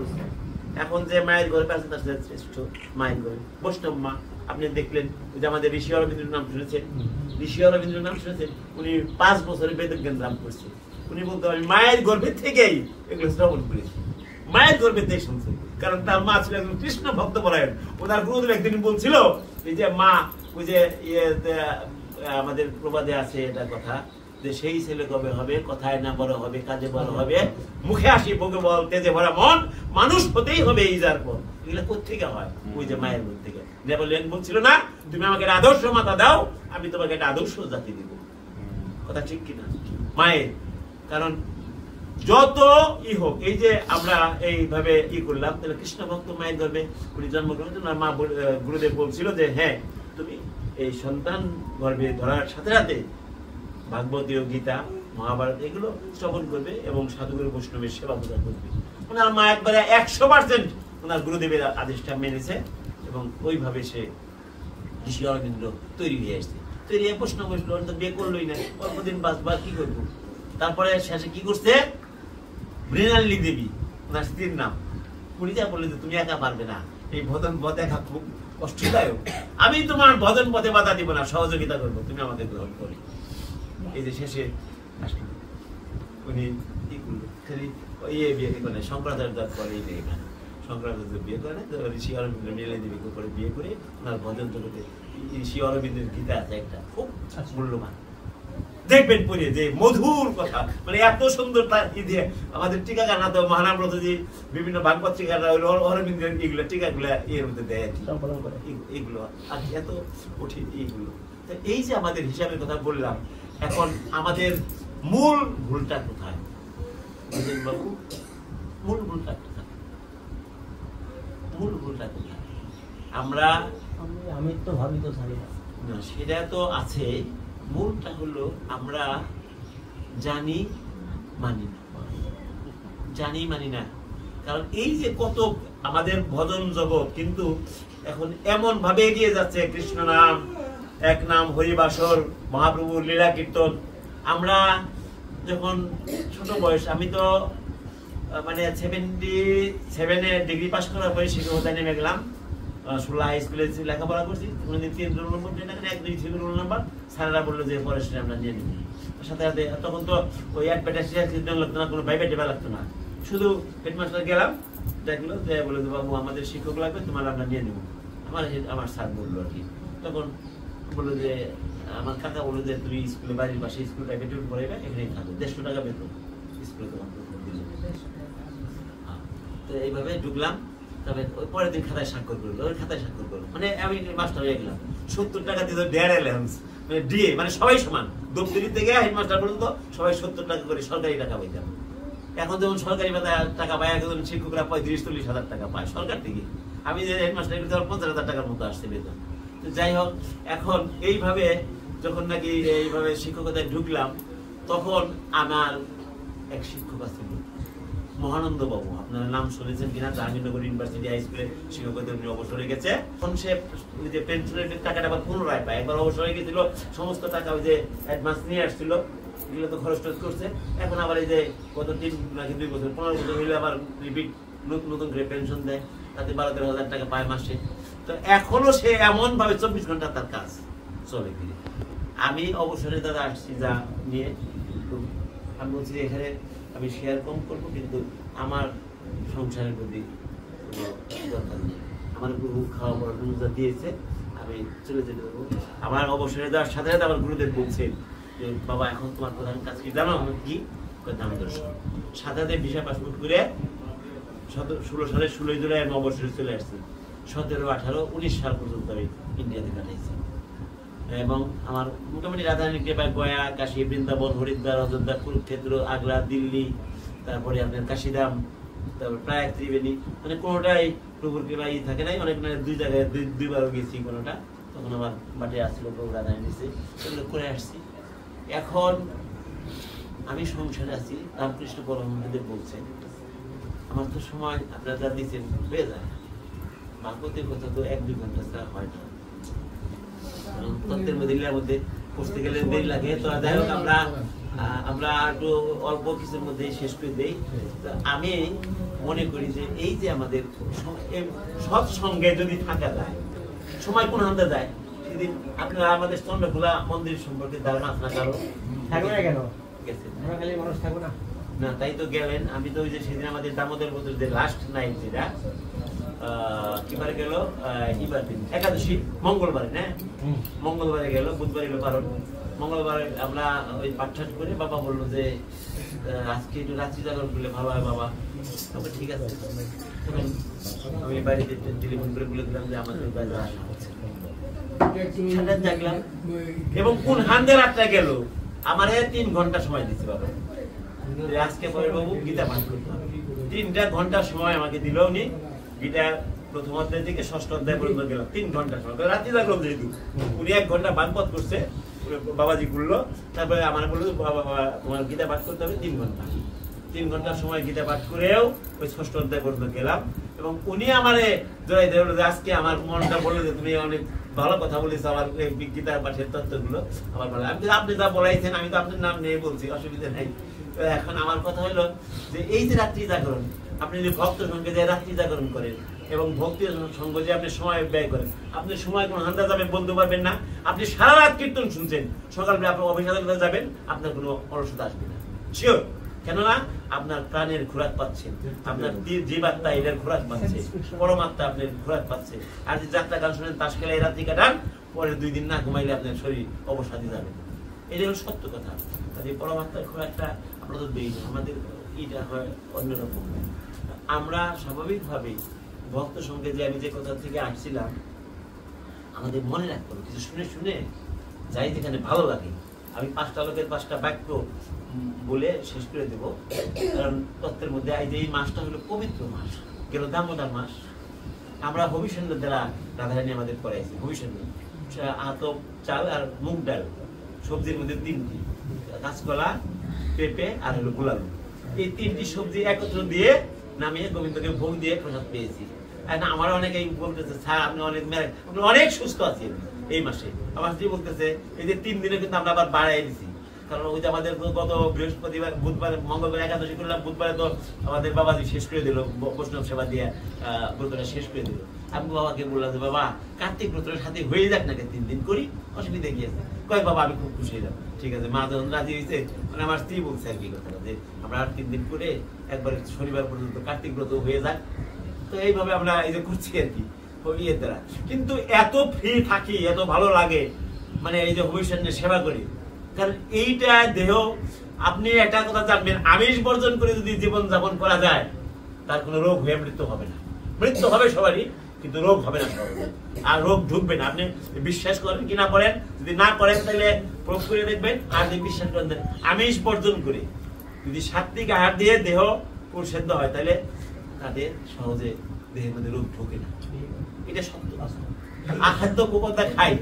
এখন যে মায়ের গর্ভে আছে তার সাথে শ্রেষ্ঠ মায়ের গর্ভে বৈষ্ণব মা। আপনি দেখলেন যে আমাদের ঋষি অরবিন্দের নাম শুনেছেন, ঋষি অরবিন্দের নাম শুনেছেন, উনি 5 বছরে বেদজ্ঞান লাভ করছেন। উনি বলতে পারেন মায়ের গর্ভে থেকেই এগুলো শ্রবণ করেছি, মায়ের গর্ভে থেকে শুনছেন, কারণ তার মা ছিল একজন কৃষ্ণ ভক্ত পরায়ণ। ওনার গুরুদেব একদিন বলছিল এই যে মা, ওই যে আমাদের প্রবাদে আছে এটা কথা, যে সেই ছেলে কবে হবে, কথায় না বড় হবে, কাজে বড় হবে, মুখে আসি বকে বল, তেজে ভরা মন, মানুষ হতেই হবে এই যার পর। এগুলো কোথেকে হয়? ওই যে মায়ের মধ্যে থেকে। নেপোলিয়ন বলছিল না, তুমি আমাকে একটা আদর্শ মাতা দাও, আমি তোমাকে একটা আদর্শ জাতি দিব। কথা ঠিক কিনা? মায়ের, কারণ যত হোক, এই যে আমরা এইভাবে করলাম, তাহলে কৃষ্ণ ভক্ত মায়ের গর্ভে উনি জন্মগ্রহণ করেন। মা গুরুদেব বলছিল যে হ্যাঁ, তুমি এই সন্তান গর্ভে ধরার সাথে সাথে ভাগবত, গীতা, মহাভারত এগুলো শ্রবণ করবে এবং সাধুগুরু বৈষ্ণবের সেবা পূজা করবে। ওনার মা একবারে 100% ওনার গুরুদেবের আদেশটা মেনেছে এবং ওইভাবে সে ঋষি অরবিন্দ তৈরি হয়ে আসছে। তৈরি হয়ে বৈষ্ণব বৈষ্ণব তো বিয়ে করলোই না, অল্পদিন বাঁচবার কি করবো। তারপরে শেষে কি করছে, মৃণালী দেবী ওনার স্ত্রীর নাম, উনি যা বললেন যে তুমি একা পারবে না, এই ভজন পথ একা খুব কষ্টদায়ক, আমি তোমার ভজন পথে বাধা দিব না, সহযোগিতা করবো, তুমি আমাকে গ্রহণ করো। এই যে শেষে আসলেন উনি কি করলো, খালি বিয়ে করে শঙ্করাচার্য করে, শঙ্করাচার্য বিয়ে করে তো ঋষি অরবিন্দ মৃণালী দেবীকে করে বিয়ে করে ওনার ভজন জগতে ঋষি অরবিন্দের গীতা আছে একটা, খুব মূল্যবান, দেখবেন পড়ে যে মধুর কথা, মানে এত সুন্দর তার দিয়ে আমাদের টিকাগার না তো মহানাব্রতজি বিভিন্ন ভাগ পত্রিকারা অরবিন্দের এগুলো টিকাগুলো এর মধ্যে দেয় এগুলো, আর এত কঠিন এইগুলো। এই যে আমাদের হিসাবের কথা বললাম, এখন আমাদের মূল ভুলটা কোথায় বাবু? মূল ভুলটা কোথায়? মূল ভুলটা কোথায়? আমি তো ভাবি তো জানি না, সেটা তো আছে। মূলটা হলো আমরা জানি মানি না, জানি মানি না। কারণ এই যে কত আমাদের ভজন জগৎ কিন্তু এখন এমন ভাবে এগিয়ে যাচ্ছে, কৃষ্ণ নাম, এক নাম, হরিবাসর, মহাপ্রভুর লীলা কীর্তন। আমরা যখন ছোট বয়স, আমি তো মানে 77-এ ডিগ্রি পাস করার পরে শিক্ষকতায় নেমে গেলাম। 16 হাই স্কুলে লেখাপড়া করছি, কোনোদিন 3 রোল নম্বর নেই না, 1-2 ছিল রোল নাম্বার। স্যারেরা বললো যে পরের আমরা নিয়ে নিব। সাথে সাথে তখন তো ওই অ্যাডভার্টাইজ লাগতো না, কোনো ভাইবা টেবা লাগতো না, শুধু হেডমাস্টার গেলাম, দেখলো যে বলে যে বাবু আমাদের শিক্ষক লাগবে, তোমার আমরা নিয়ে নেবো। আমার স্যার বললো আর কি, তখন বললো যে আমার কাকা বললো যে তুমি স্কুলে, বাড়ির পাশে স্কুল প্রাইভেট পড়াইবে, এখানেই থাকবে, 150 টাকা বেতন স্কুলে তোমার। তো এইভাবে ঢুকলাম। তবে ওই পরের দিন খাতায় স্বাক্ষর করলো, ওই খাতায় স্বাক্ষর করলো, মানে আমি মাস্টার হয়ে গেলাম। 70 টাকা দিত ডেয়ার অ্যালাউন্স, মানে ডিএ, মানে সবাই সমান, দপ্তরি থেকে হেডমাস্টার পর্যন্ত সবাই 70 টাকা করে সরকারি টাকা পাইতাম। এখন যেমন সরকারি টাকা পায়, একজন শিক্ষকরা 35-40 হাজার টাকা পায় সরকার থেকে। আমি যে হেডমাস্টার 50,000 টাকার মতো আসছে বেতন। যাই হোক, এখন এইভাবে যখন নাকি এইভাবে শিক্ষকতায় ঢুকলাম, তখন আমার এক শিক্ষক আছিল মহানন্দ বাবু, আপনারা নাম শুনেছেন কিনা, জাহাঙ্গীরনগর ইউনিভার্সিটি হাই স্কুলে শিক্ষকতা উনি অবসর হয়ে গেছে। তখন সে ওই যে পেনশনের টাকাটা আবার পুনরায় পায়, একবার অবসর হয়ে গেছিল, সমস্ত টাকা ওই যে অ্যাডভান্স নিয়ে আসছিল, এগুলো তো খরচ টরচ করছে। এখন আবার এই যে গত 3 নাকি 2 বছর 15 বছর হইলে আবার রিপিট নতুন করে পেনশন দেয়, তাতে 12-13 হাজার টাকা পায় মাসে। তো এখনো সে এমন ভাবে 24 ঘন্টা তার কাজ চলে ফিরে। আমি অবসরে দাদা আসছি যা নিয়ে, আমি বলছি এখানে আমি শেয়ার কম করবো, কিন্তু আমার সংসারের প্রতি কোনো দরকার নেই, আমার গুরু খাওয়া পড়া দিয়েছে, আমি চলে যেতে পারবো। আমার অবসরে দেওয়ার সাথে সাথে আমার গুরুদেব বলছেন যে বাবা এখন তোমার প্রধান কাজ কি জানো? কি নাম দর্শন। সাথে সাথে ভিসা পাসপোর্ট করে 16 সালের 16 জুলাই আমি অবসরে চলে আসছি। 17, 18, 19 সাল পর্যন্ত আমি ইন্ডিয়াতে কাটাইছি এবং আমার মোটামুটি রাজধানী কৃপায় গয়া, কাশী, বৃন্দাবন, হরিদ্বার, অযোধ্যা, কুরুক্ষেত্র, আগ্রা, দিল্লি, তারপরে আপনার কাশিদাম, তারপর প্রায় ত্রিবেণী, মানে কোনোটাই প্রভুর কৃপায় থাকে নাই। অনেক মানে 2 জায়গায় 2বারও গেছি কোনোটা, তখন আমার বাটে আসছিল প্রভু রাজধানী নিচে, সেগুলো করে আসছি। এখন আমি সংসারে আছি, রামকৃষ্ণ পরমহংসদেব বলছেন আমার তো সময় আপনারা যা দিচ্ছেন হয়ে যায়, ভাগবতের কথা তো 1-2 ঘন্টা ছাড়া হয় না, তত্ত্বের মধ্যে পড়তে গেলে দেরি লাগে। তো যাই হোক, আমরা একটু অল্প কিছুর মধ্যে শেষ করে দিই। আমি মনে করি যে এই যে আমাদের সৎসঙ্গে যদি থাকা যায়, সময় কোন হাতে যায়। সেদিন আপনারা আমাদের চন্দ্রখোলা মন্দির সম্পর্কে ধারণা আপনার কারো থাকবে না কেন? গেছে আমরা খালি মানুষ থাকবো না না, তাই তো গেলেন। আমি তো ওই যে সেদিন আমাদের দামোদর বছর যে লাস্ট নাইট যেটা কিবারে গেল, কিবার দিন একাদশী মঙ্গলবারে, না মঙ্গলবারে গেল, বুধবারে গেল, কারণ মঙ্গলবারে আমরা ওই পাঠঠাট করে বাবা বললো যে আজকে একটু রাত্রি জাগরণ করলে ভালো হয় বাবা। তবে ঠিক আছে, আমি বাড়িতে টেলিফোন করে বলে দিলাম যে আমাদের জাগলাম। এবং কোন হান্দে রাতটা গেল, আমার 3 ঘন্টা সময় দিচ্ছে বাবা। আজকে পরে বাবু গীতা পাঠ করতে হবে, 3 ঘন্টা সময় আমাকে দিল উনি। গীতা প্রথম অধ্যায় থেকে 6ষ্ঠ অধ্যায় পর্যন্ত গেলাম, 3 ঘন্টা সময়। রাত্রি জাগলাম যেহেতু, উনি 1 ঘন্টা বাগপথ করছে, বাবাজি বললো। তারপরে আমার বললো বাবা তোমার গীতা পাঠ করতে হবে 3 ঘন্টা। 3 ঘন্টার সময় গীতা পাঠ করেও ওই 6ষ্ঠ অধ্যায় পর্যন্ত গেলাম। এবং উনি আমারে জড়াই দিল যে আজকে আমার মনটা বললো যে তুমি অনেক ভালো কথা বলেছ, আমার গীতা পাঠের তত্ত্বগুলো আমার ভালো। আমি আপনি যা বলাইছেন, আমি তো আপনার নাম নিয়ে বলছি, অসুবিধা নাই। এখন আমার কথা হলো যে এই যে রাত্রি জাগরণ, আপনি যদি ভক্ত সঙ্গে যে রাত্রি জাগরণ করেন এবং ভক্তি সঙ্গ যে আপনি সময় ব্যয় করেন, আপনি সময় কোনো হান্দা যাবেন বলতে পারবেন না। আপনি সারা রাত কীর্তন শুনছেন, সকালবেলা আপনি অফিস আদালতে যাবেন, আপনার কোনো অলসতা আসবে না, শিওর। কেননা আপনার প্রাণের খোরাক পাচ্ছেন, আপনার জীবাত্মা এটার খোরাক পাচ্ছে, পরমাত্মা আপনার খোরাক পাচ্ছে। আর যে যাত্রা গান শুনেন, তাস খেলে এই রাত্রি কাটান, পরে 2 দিন না ঘুমাইলে আপনার শরীর অবসাদে যাবে। এটা হলো সত্য কথা। কাজে পরমাত্মার খোরাকটা আমরা তো দিই না, আমাদের এটা হয় অন্যরকম। আমরা স্বাভাবিকভাবেই ভক্ত সঙ্গে যে আমি যে কথা থেকে আসছিলাম, আমাদের মনে রাখতে হবে কিছু শুনে শুনে যাই যেখানে ভালো লাগে। আমি 5টা লোকের 5টা বাক্য বলে শেষ করে দেব, কারণ তত্ত্বের মধ্যে এই মাসটা হলো পবিত্র মাস, গেল দামোদর মাস। আমরা ভবিষ্যৎ দ্বারা রাধারানী আমাদের করাইছি। ভবিষ্যৎ আতপ চাল আর মুগ ডাল, সবজির মধ্যে 3টি, কাঁচকলা, পেঁপে আর হলো গোলালু। এই 3টি সবজি একত্র দিয়ে নামিয়ে গোবিন্দকে ভোগ দিয়ে প্রসাদ পেয়েছি। আমার অনেকেই বলতেছে স্যার আপনি অনেক সুস্থ আছেন এই মাসে। আমার স্ত্রী বলতেছে এই যে 3 দিনে কিন্তু আমরা আবার বাড়াই দিছি, কারণ ওই যে আমাদের গত বৃহস্পতিবার, বুধবার, মঙ্গলবার একাদশী করলাম, বুধবারে তো আমাদের বাবাজি শেষ করে দিল, বৈষ্ণব সেবা দিয়ে ব্রতটা শেষ করে দিল। আমি বাবাকে বললাম যে বাবা কার্তিক ব্রতের সাথে হয়ে যাক নাকি 3 দিন করি, অসুবিধা কি আছে? কয় বাবা আমি খুব খুশি হলাম। ঠিক আছে, মা যখন রাজি হয়েছে, মানে আমার স্ত্রী বলছে আর কি কথাটা যে আমরা আর 3 দিন করে একবার শনিবার পর্যন্ত কার্তিক ব্রত হয়ে যাক। তো এইভাবে আমরা এই যে করছি আর কি ইয়ের দ্বারা। কিন্তু এত ফ্রি থাকি, এত ভালো লাগে, মানে এই যে ভবিষ্যৎ সেবা করি। কারণ এইটা দেহ, আপনি একটা কথা জানবেন, আমিষ বর্জন করে যদি জীবন যাপন করা যায়, তার কোনো রোগ হয়ে মৃত্যু হবে না। মৃত্যু হবে সবারই, কিন্তু রোগ হবে না সবার, আর রোগ ঢুকবে না। আপনি বিশ্বাস করেন কি না করেন, যদি না করেন তাহলে প্রয়োগ করে দেখবেন। আর যদি বিশ্বাস করেন, আমিষ বর্জন করে যদি সাত্বিক আহার দিয়ে দেহ পরিশুদ্ধ হয়, তাহলে তাদের সহজে দেহের মধ্যে রোগ ঢোকে না। এটা সত্য। আখাদ্য গোপতা খাই,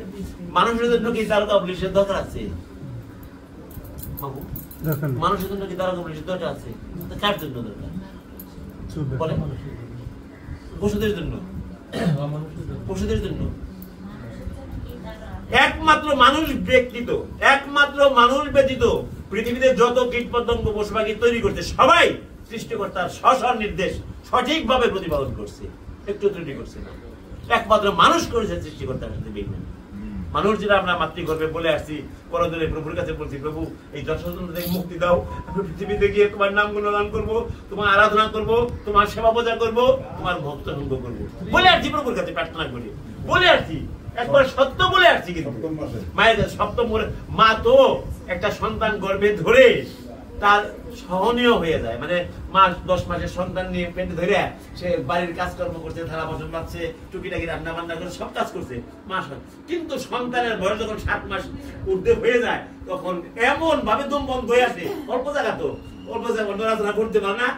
মানুষের জন্য কি তারকা পুলিশের দরকার আছে? মানুষের জন্য কি তারকা পুলিশের দরকার আছে? কার জন্য দরকার? পশুদের জন্য, পশুদের জন্য। একমাত্র মানুষ ব্যতীত, একমাত্র মানুষ ব্যতীত পৃথিবীতে যত কীট পতঙ্গ পশু পাখি তৈরি করছে, সবাই সৃষ্টিকর্তার স্ব নির্দেশ সঠিকভাবে প্রতিপালন করছে, একটু ত্রুটি করছে না। একমাত্র মানুষ করেছে সৃষ্টিকর্তার সাথে বেইমান। মানুষ যেটা আমরা মাতৃগর্ভে বলে আসছি, পরদিনে প্রভুর কাছে বলছি, প্রভু এই জনসাধারণ থেকে মুক্তি দাও, আমি পৃথিবীতে গিয়ে তোমার নাম গুণগান করবো, তোমার আরাধনা করবো, তোমার সেবা পূজা করবো, তোমার ভক্ত সঙ্গ করবো বলে আসছি, প্রভুর কাছে প্রার্থনা করি বলে আসছি, একবার সত্য বলে আসছি। কিন্তু মায়ের সপ্তম মা তো একটা সন্তান গর্ভে ধরে তার সহনীয় হয়ে যায়, মানে মাস 10 মাসের সন্তান নিয়ে পেটে ধরে সে বাড়ির কাজকর্ম করছে, থালা বাসন মাজছে, টুকিটাকি রান্না বান্না করে সব কাজ করছে মাস। কিন্তু সন্তানের বয়স যখন 7 মাস ঊর্ধ্বে হয়ে যায়, তখন এমন ভাবে দম বন্ধ হয়ে আসে, অল্প জায়গা তো, অল্প জায়গা নড়াচড়া করতে পারে না,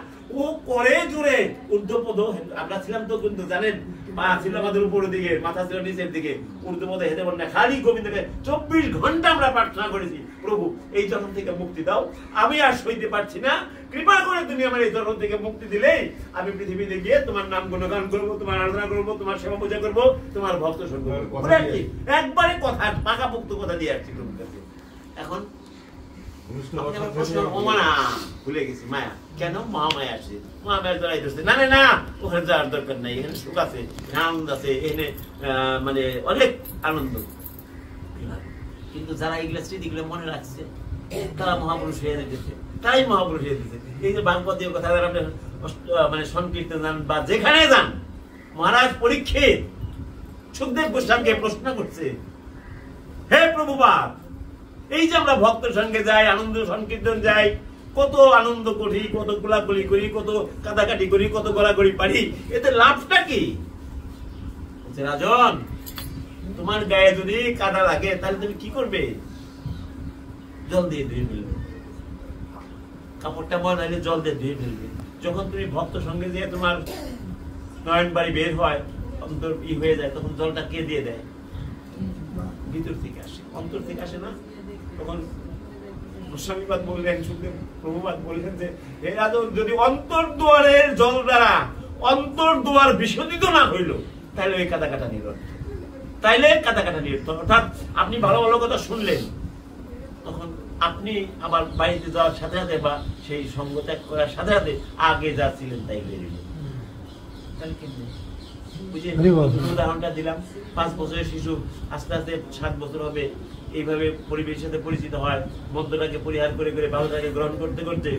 ও করে জুড়ে ঊর্ধ্বপদ। আমরা ছিলাম তো, কিন্তু জানেন পা ছিল আমাদের উপরের দিকে, মাথা ছিল নিচের দিকে, ঊর্ধ্বপদে হেঁটে পারে না, খালি গোবিন্দকে 24 ঘন্টা আমরা প্রার্থনা করেছি, প্রভু এই জন্ম থেকে মুক্তি দাও, আমি আর সইতে পারছি না, কৃপা করে তুমি আমার এই জন্ম থেকে মুক্তি দিলেই আমি পৃথিবীতে গিয়ে তোমার নাম গুণগান করবো, তোমার আরাধনা করবো, তোমার সেবা পূজা করবো, তোমার ভক্ত সঙ্গ করবো। একবারে কথা পাকাপোক্ত কথা দিয়ে আসছি প্রভুর কাছে। এখন আপনি আমার প্রশ্ন ওমানা ভুলে গেছি মায়া কেন মহামায়া আসে মহামায়া জড়াই ধরছে না না না ওখানে যাওয়ার দরকার নাই এখানে সুখ আছে আনন্দ আছে এখানে মানে অনেক আনন্দ কিন্তু যারা এগুলা স্মৃতিগুলো মনে রাখছে তারা মহাপুরুষ হয়ে যেতেছে তাই মহাপুরুষ হয়ে যেতেছে এই যে বামপদীয় কথা আপনি মানে সংকীর্তন যান বা যেখানে যান মহারাজ পরীক্ষিত সুখদেব গোস্বামীকে প্রশ্ন করছে হে প্রভুপাদ এই যে আমরা ভক্তের সঙ্গে যাই আনন্দ সংকীর্তন যাই কত আনন্দ করি কত গোলাগুলি করি কত কাদাকাটি করি কত গড়াগড়ি পারি এতে লাভটা কি রাজন তোমার গায়ে যদি কাদা লাগে তাহলে তুমি কি করবে জল দিয়ে ধুয়ে ফেলবে কাপড়টা ময়লা হলে জল দিয়ে ধুয়ে ফেলবে যখন তুমি ভক্ত সঙ্গে যেয়ে তোমার নয়ন বাড়ি বের হয় অন্তর হয়ে যায় তখন জলটা কে দিয়ে দেয় ভিতর থেকে আসে অন্তর থেকে আসে না তখন গোস্বামীপাদ বললেন সুখদেব প্রভুপাদ বললেন যে হে রাজন যদি অন্তর্দুয়ারের জল দ্বারা অন্তর্দুয়ার বিশোধিত না হইল তাহলে ওই কাটা নিরর্থ তাইলে কাটা নিরর্থ অর্থাৎ আপনি ভালো ভালো কথা শুনলেন তখন আপনি আবার বাড়িতে যাওয়ার সাথে সাথে বা সেই সঙ্গ ত্যাগ করার সাথে সাথে আগে যাচ্ছিলেন তাই হয়ে গেল তাহলে কিন্তু উদাহরণটা দিলাম 5 বছরের শিশু আস্তে আস্তে 7 বছর হবে এইভাবে পরিবেশের সাথে পরিচিত হয় মদ্যটাকে পরিহার করে করে বাহুটাকে গ্রহণ করতে করতে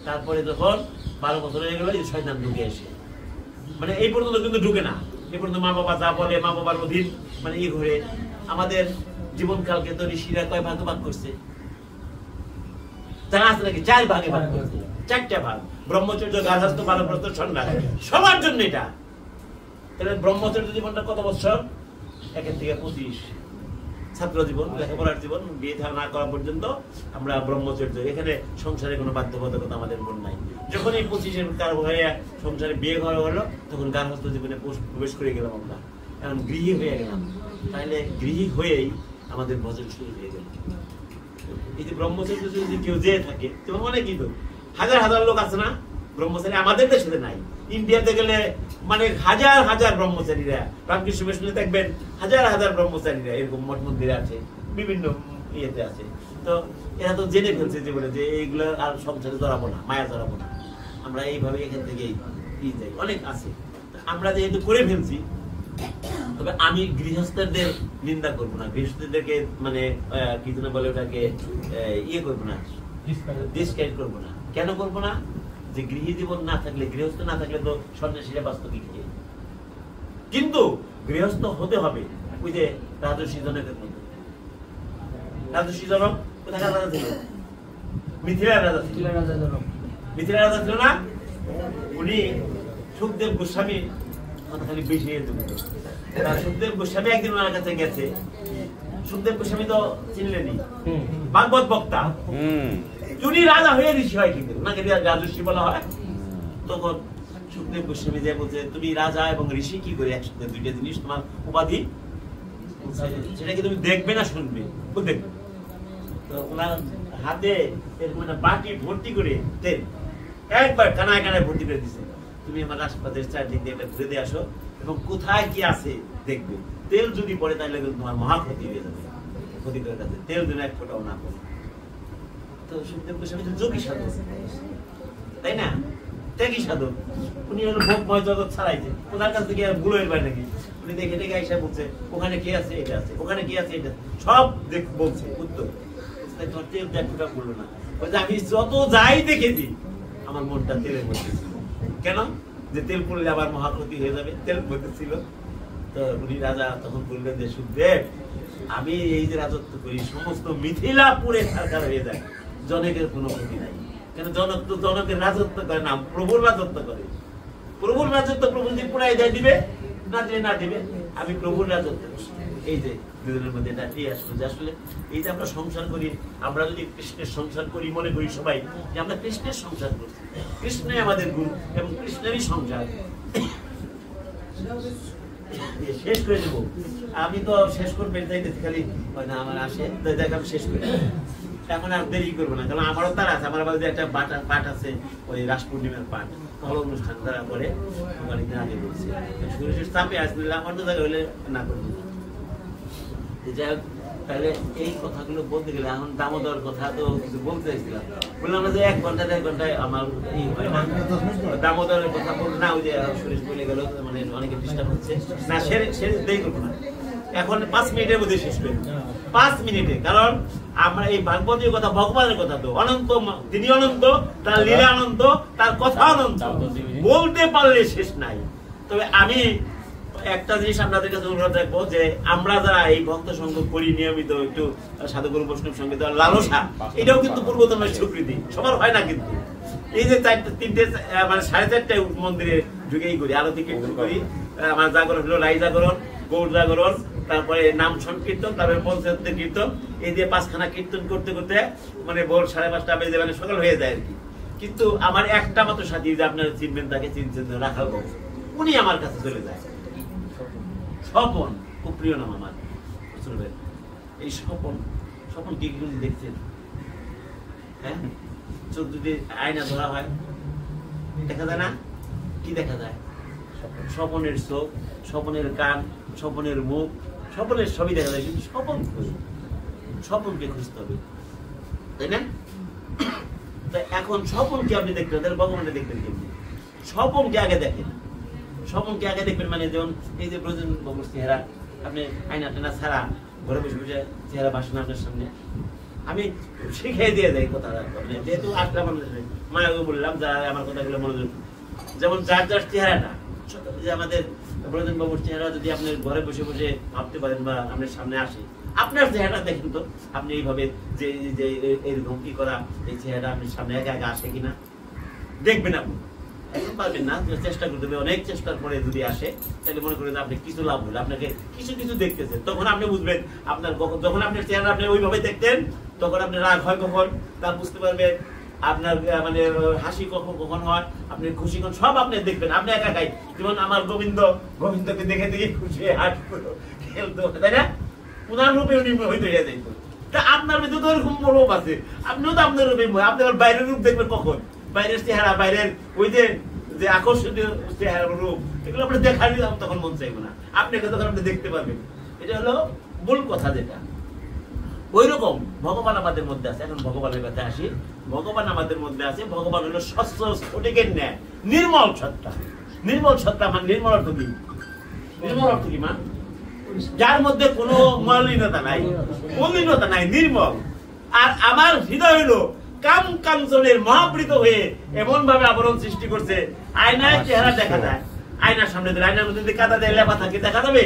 তারপরে যখন 12 বছর হয়ে গেল শয়তান ঢুকে আসে মানে এই পর্যন্ত কিন্তু ঢুকে না এই পর্যন্ত মা বাবা যা বলে মা বাবার অধীন মানে ই ঘুরে আমাদের জীবনকালকে তো ঋষিরা কয় ভাগে ভাগ করছে জানা আছে নাকি 4 ভাগে ভাগ করছে 4টা ভাগ ব্রহ্মচর্য গার্হস্থ্য বানপ্রস্থ সন্ন্যাস সবার জন্য এটা তাহলে ব্রহ্মচর্য জীবনটা কত বছর 1 থেকে 25 ছাত্র জীবন লেখাপড়ার জীবন বিয়ে থা না করা পর্যন্ত আমরা ব্রহ্মচর্য এখানে সংসারে কোনো বাধ্যবাধকতা আমাদের মন নাই যখন এই 25-এর কার হয়ে সংসারে বিয়ে করা হলো তখন গার্হস্থ্য জীবনে প্রবেশ করে গেলাম আমরা এখন গৃহী হয়ে গেলাম তাহলে গৃহী হয়েই আমাদের ভজন শুরু হয়ে গেল এই যে ব্রহ্মচর্য যদি কেউ যেয়ে থাকে যেমন অনেকই তো হাজার হাজার লোক আছে না ব্রহ্মচারী আমাদের দেশে নাই ইন্ডিয়াতে গেলে মানে হাজার হাজার ব্রহ্মচারীরা রামকৃষ্ণ মিশনে দেখবেন হাজার হাজার ব্রহ্মচারীরা এরকম মঠ মন্দিরে আছে বিভিন্ন ইয়েতে আছে তো এরা তো জেনে ফেলছে জীবনে যে এইগুলো আর সংসারে জড়াবো না মায়া জড়াবো না আমরা এইভাবে এখান থেকে যাই অনেক আছে আমরা যেহেতু করে ফেলছি তবে আমি গৃহস্থদের নিন্দা করবো না গৃহস্থদেরকে মানে কি যেন বলে ওটাকে ইয়ে করবো না ডিসকারেজ করবো না কেন করবো না যে গৃহী জীবন না থাকলে গৃহস্থ না থাকলে তো সন্ন্যাসীরা বাস্তবিক খেয়ে কিন্তু গৃহস্থ হতে হবে ওই যে রাজর্ষি জনকের মতো রাজর্ষি জনক কোথায় রাজা ছিল মিথিলার রাজা ছিল মিথিলার রাজা ছিল না উনি সুখদেব গোস্বামী খালি বেশি সুখদেব গোস্বামী একদিন ওনার কাছে গেছে সুখদেব গোস্বামী তো চিনলেনি ভাগবত বক্তা উনি রাজা হয়ে ঋষি হয় কিন্তু ওনাকে রাজর্ষি বলা হয় তখন সুখদেব গোস্বামী যে বলছে তুমি রাজা এবং ঋষি কি করে একসাথে দুইটা জিনিস তোমার উপাধি সেটা কি তুমি দেখবে না শুনবে দেখবে তো ওনার হাতে এরকম বাটি ভর্তি করে তেল একবার কানায় কানায় ভর্তি করে দিছে তুমি আমার রাজপথের চারদিক দিয়ে ঘুরে দিয়ে আসো এবং কোথায় কি আছে দেখবে তেল যদি পড়ে তাহলে তোমার মহা ক্ষতি হয়ে যাবে ক্ষতি করে যাবে তেল যেন এক ফোঁটাও না পড়ে তো সুখদেব গোস্বামী তো যোগী সাধক তাই না ত্যাগী সাধক উনি হলো ভোগময় জগৎ ছাড়াইছে ওনার কাছ থেকে গুলোয়ের বাইরে নাকি উনি দেখে দেখে আইসা বলছে ওখানে কি আছে এটা আছে ওখানে কি আছে এটা সব দেখ বলছে উত্তর তোমার তেল এক ফোঁটা পড়লো না বলছে আমি যত যাই দেখেছি আমার মনটা তেলের মধ্যে ছিল কেন যে তেল পড়লে আবার মহাক্ষতি হয়ে যাবে তেল মধ্যে ছিল তো উনি রাজা তখন বললেন যে সুখদেব আমি এই যে রাজত্ব করি সমস্ত মিথিলাপুরে সরকার হয়ে যায় জনকের কোনো ক্ষতি নাই কেন জনক তো জনকের রাজত্ব করে না প্রভুর রাজত্ব করে প্রভুর রাজত্ব প্রভু যদি পুরাই দেয় দিবে না দিলে না দিবে আমি প্রভুর রাজত্ব এই যে দুজনের মধ্যে এটা এই আসলে যে আসলে এই যে আমরা সংসার করি আমরা যদি কৃষ্ণের সংসার করি মনে করি সবাই যে আমরা কৃষ্ণের সংসার করছি কৃষ্ণই আমাদের গুরু এবং কৃষ্ণেরই সংসার শেষ করে দেবো আমি তো শেষ করবেন চাইতেছি খালি না আমার আসে দেখ আমি শেষ করে এখন আর দেরি করবো না কারণ আমারও তার আছে আমার বাড়িতে একটা পাঠ আছে ওই রাস পূর্ণিমার পাঠ ভালো অনুষ্ঠান তারা করে অনেকদিন আগে বলছে সুরেশের চাপে আসলে আমার তো জায়গা হলে না করবো যাই হোক তাহলে এই কথাগুলো বলতে গেলে এখন দামোদর কথা তো কিছু বলতে চাইছিলাম, বললাম যে 1 ঘন্টা 1.5 ঘন্টায় আমার এই হয় না। দামোদরের কথা বলতে না, ওই যে সুরেশ বলে গেল, মানে অনেকে ডিস্টার্ব হচ্ছে না, সে দেরি করবো না, এখন 5 মিনিটের মধ্যে শেষ করবো, 5 মিনিটে। কারণ আমরা এই ভাগবতীয় কথা ভগবানের কথা, তো অনন্ত, তিনি অনন্ত, তার লীলা অনন্ত, তার কথা অনন্ত, বলতে পারলে শেষ নাই। তবে আমি একটা জিনিস আপনাদের কাছে অনুরোধ রাখবো, যে আমরা যারা এই ভক্ত সংঘ করি নিয়মিত, একটু সাধুগুরু বৈষ্ণব সঙ্গীত লালসা, এটাও কিন্তু পূর্বতনের স্বীকৃতি, সবার হয় না কিন্তু। এই যে 3টে মানে 4:30টায় মন্দিরে ঢুকেই করি, আরতি কীর্তন করি, আমার জাগরণ হলো লাই জাগরণ, গৌর জাগরণ, তারপরে নাম সংকীর্তন, তারপরে পঞ্চায়েতের কীর্তন, এই দিয়ে 5খানা কীর্তন করতে করতে মানে ভোর 5:30 বেজে মানে সকাল হয়ে যায় আর কি। কিন্তু আমার একটা মাত্র সাথী, যে আপনারা চিনবেন তাকে, চিনছেন রাখাল বাবু, উনি আমার কাছে চলে যায়। স্বপন, খুব প্রিয় নাম আমার, শুনবেন এই স্বপন। স্বপন কি দেখছেন? হ্যাঁ, চোখ যদি আয়না ধরা হয় দেখা যায় না? কি দেখা যায়? স্বপনের চোখ, স্বপনের কান, স্বপনের মুখ, স্বপনের সবই দেখা যায়, কিন্তু স্বপন খুঁজি, স্বপনকে খুঁজতে হবে, তাই না? এখন স্বপনকে আপনি দেখবেন, তাহলে ভগবানকে দেখবেন কেমনি? স্বপনকে আগে দেখেন, স্বপনকে আগে দেখবেন, মানে যেমন এই যে ব্রজেন বাবুর চেহারা, আপনি আয়না টানা ছাড়া ঘরে বসে বসে চেহারা ভাষণ আপনার সামনে আমি শিখিয়ে দিয়ে যাই কথাটা, যেহেতু 8টা মানুষ মায়াকে বললাম যারা আমার কথাগুলো মনোযোগ, যেমন যার যার চেহারাটা, যে আমাদের ব্রজেন বাবুর চেহারা যদি আপনি ঘরে বসে বসে ভাবতে পারেন বা আপনার সামনে আসে, আপনার চেহারাটা দেখেন তো, আপনি এইভাবে যে যে এরকম কি করা, এই চেহারা আপনার সামনে একা একা আসে কিনা দেখবেন। আপনি এখন পারবেন না, চেষ্টা করতে হবে, অনেক চেষ্টার পরে যদি আসে, তাহলে মনে করেন আপনি কিছু লাভ হলো, আপনাকে কিছু কিছু দেখতেছেন, তখন আপনি বুঝবেন আপনার যখন আপনার চেহারা আপনি ওইভাবে দেখতেন, তখন আপনার রাগ হয় কখন তা বুঝতে পারবেন, আপনার মানে হাসি কখন কখন হয়, আপনি খুশি কখন, সব আপনি দেখবেন, আপনি একা একাই। যেমন আমার গোবিন্দকে দেখে দেখে খুশি হাসতো, খেলতো, তাই না? উনার রূপে উনি হইতে হয়ে যাইত। তা আপনার ভিতরে তো ওরকম রূপ আছে, আপনিও তো আপনার রূপে, আপনি আবার বাইরের রূপ দেখবেন কখন? বাইরের চেহারা, বাইরের ওই যে আকর্ষণীয় চেহারা রূপ, এগুলো আপনি দেখার তখন মন চাইব না, আপনাকে তখন আপনি দেখতে পারবেন। এটা হলো মূল কথা। যেটা ওই রকম ভগবান আমাদের মধ্যে আছে। এখন ভগবানের কথা আসি, ভগবান আমাদের মধ্যে আছে। ভগবান হলো স্বচ্ছ স্ফটিকের ন্যায় নির্মল সত্তা। নির্মল সত্তা মানে নির্মল অর্থ কি? নির্মল অর্থ কি মা? যার মধ্যে কোনো মলিনতা নাই, মলিনতা নাই, নির্মল। আর আমার হৃদয় হলো কাম কাঞ্চনের মহাবৃত হয়ে এমন ভাবে আবরণ সৃষ্টি করছে, আয়নায় চেহারা দেখা যায়, আয়নার সামনে আয়নার মধ্যে যদি কাদা দেয় লেপা থাকে দেখা যাবে,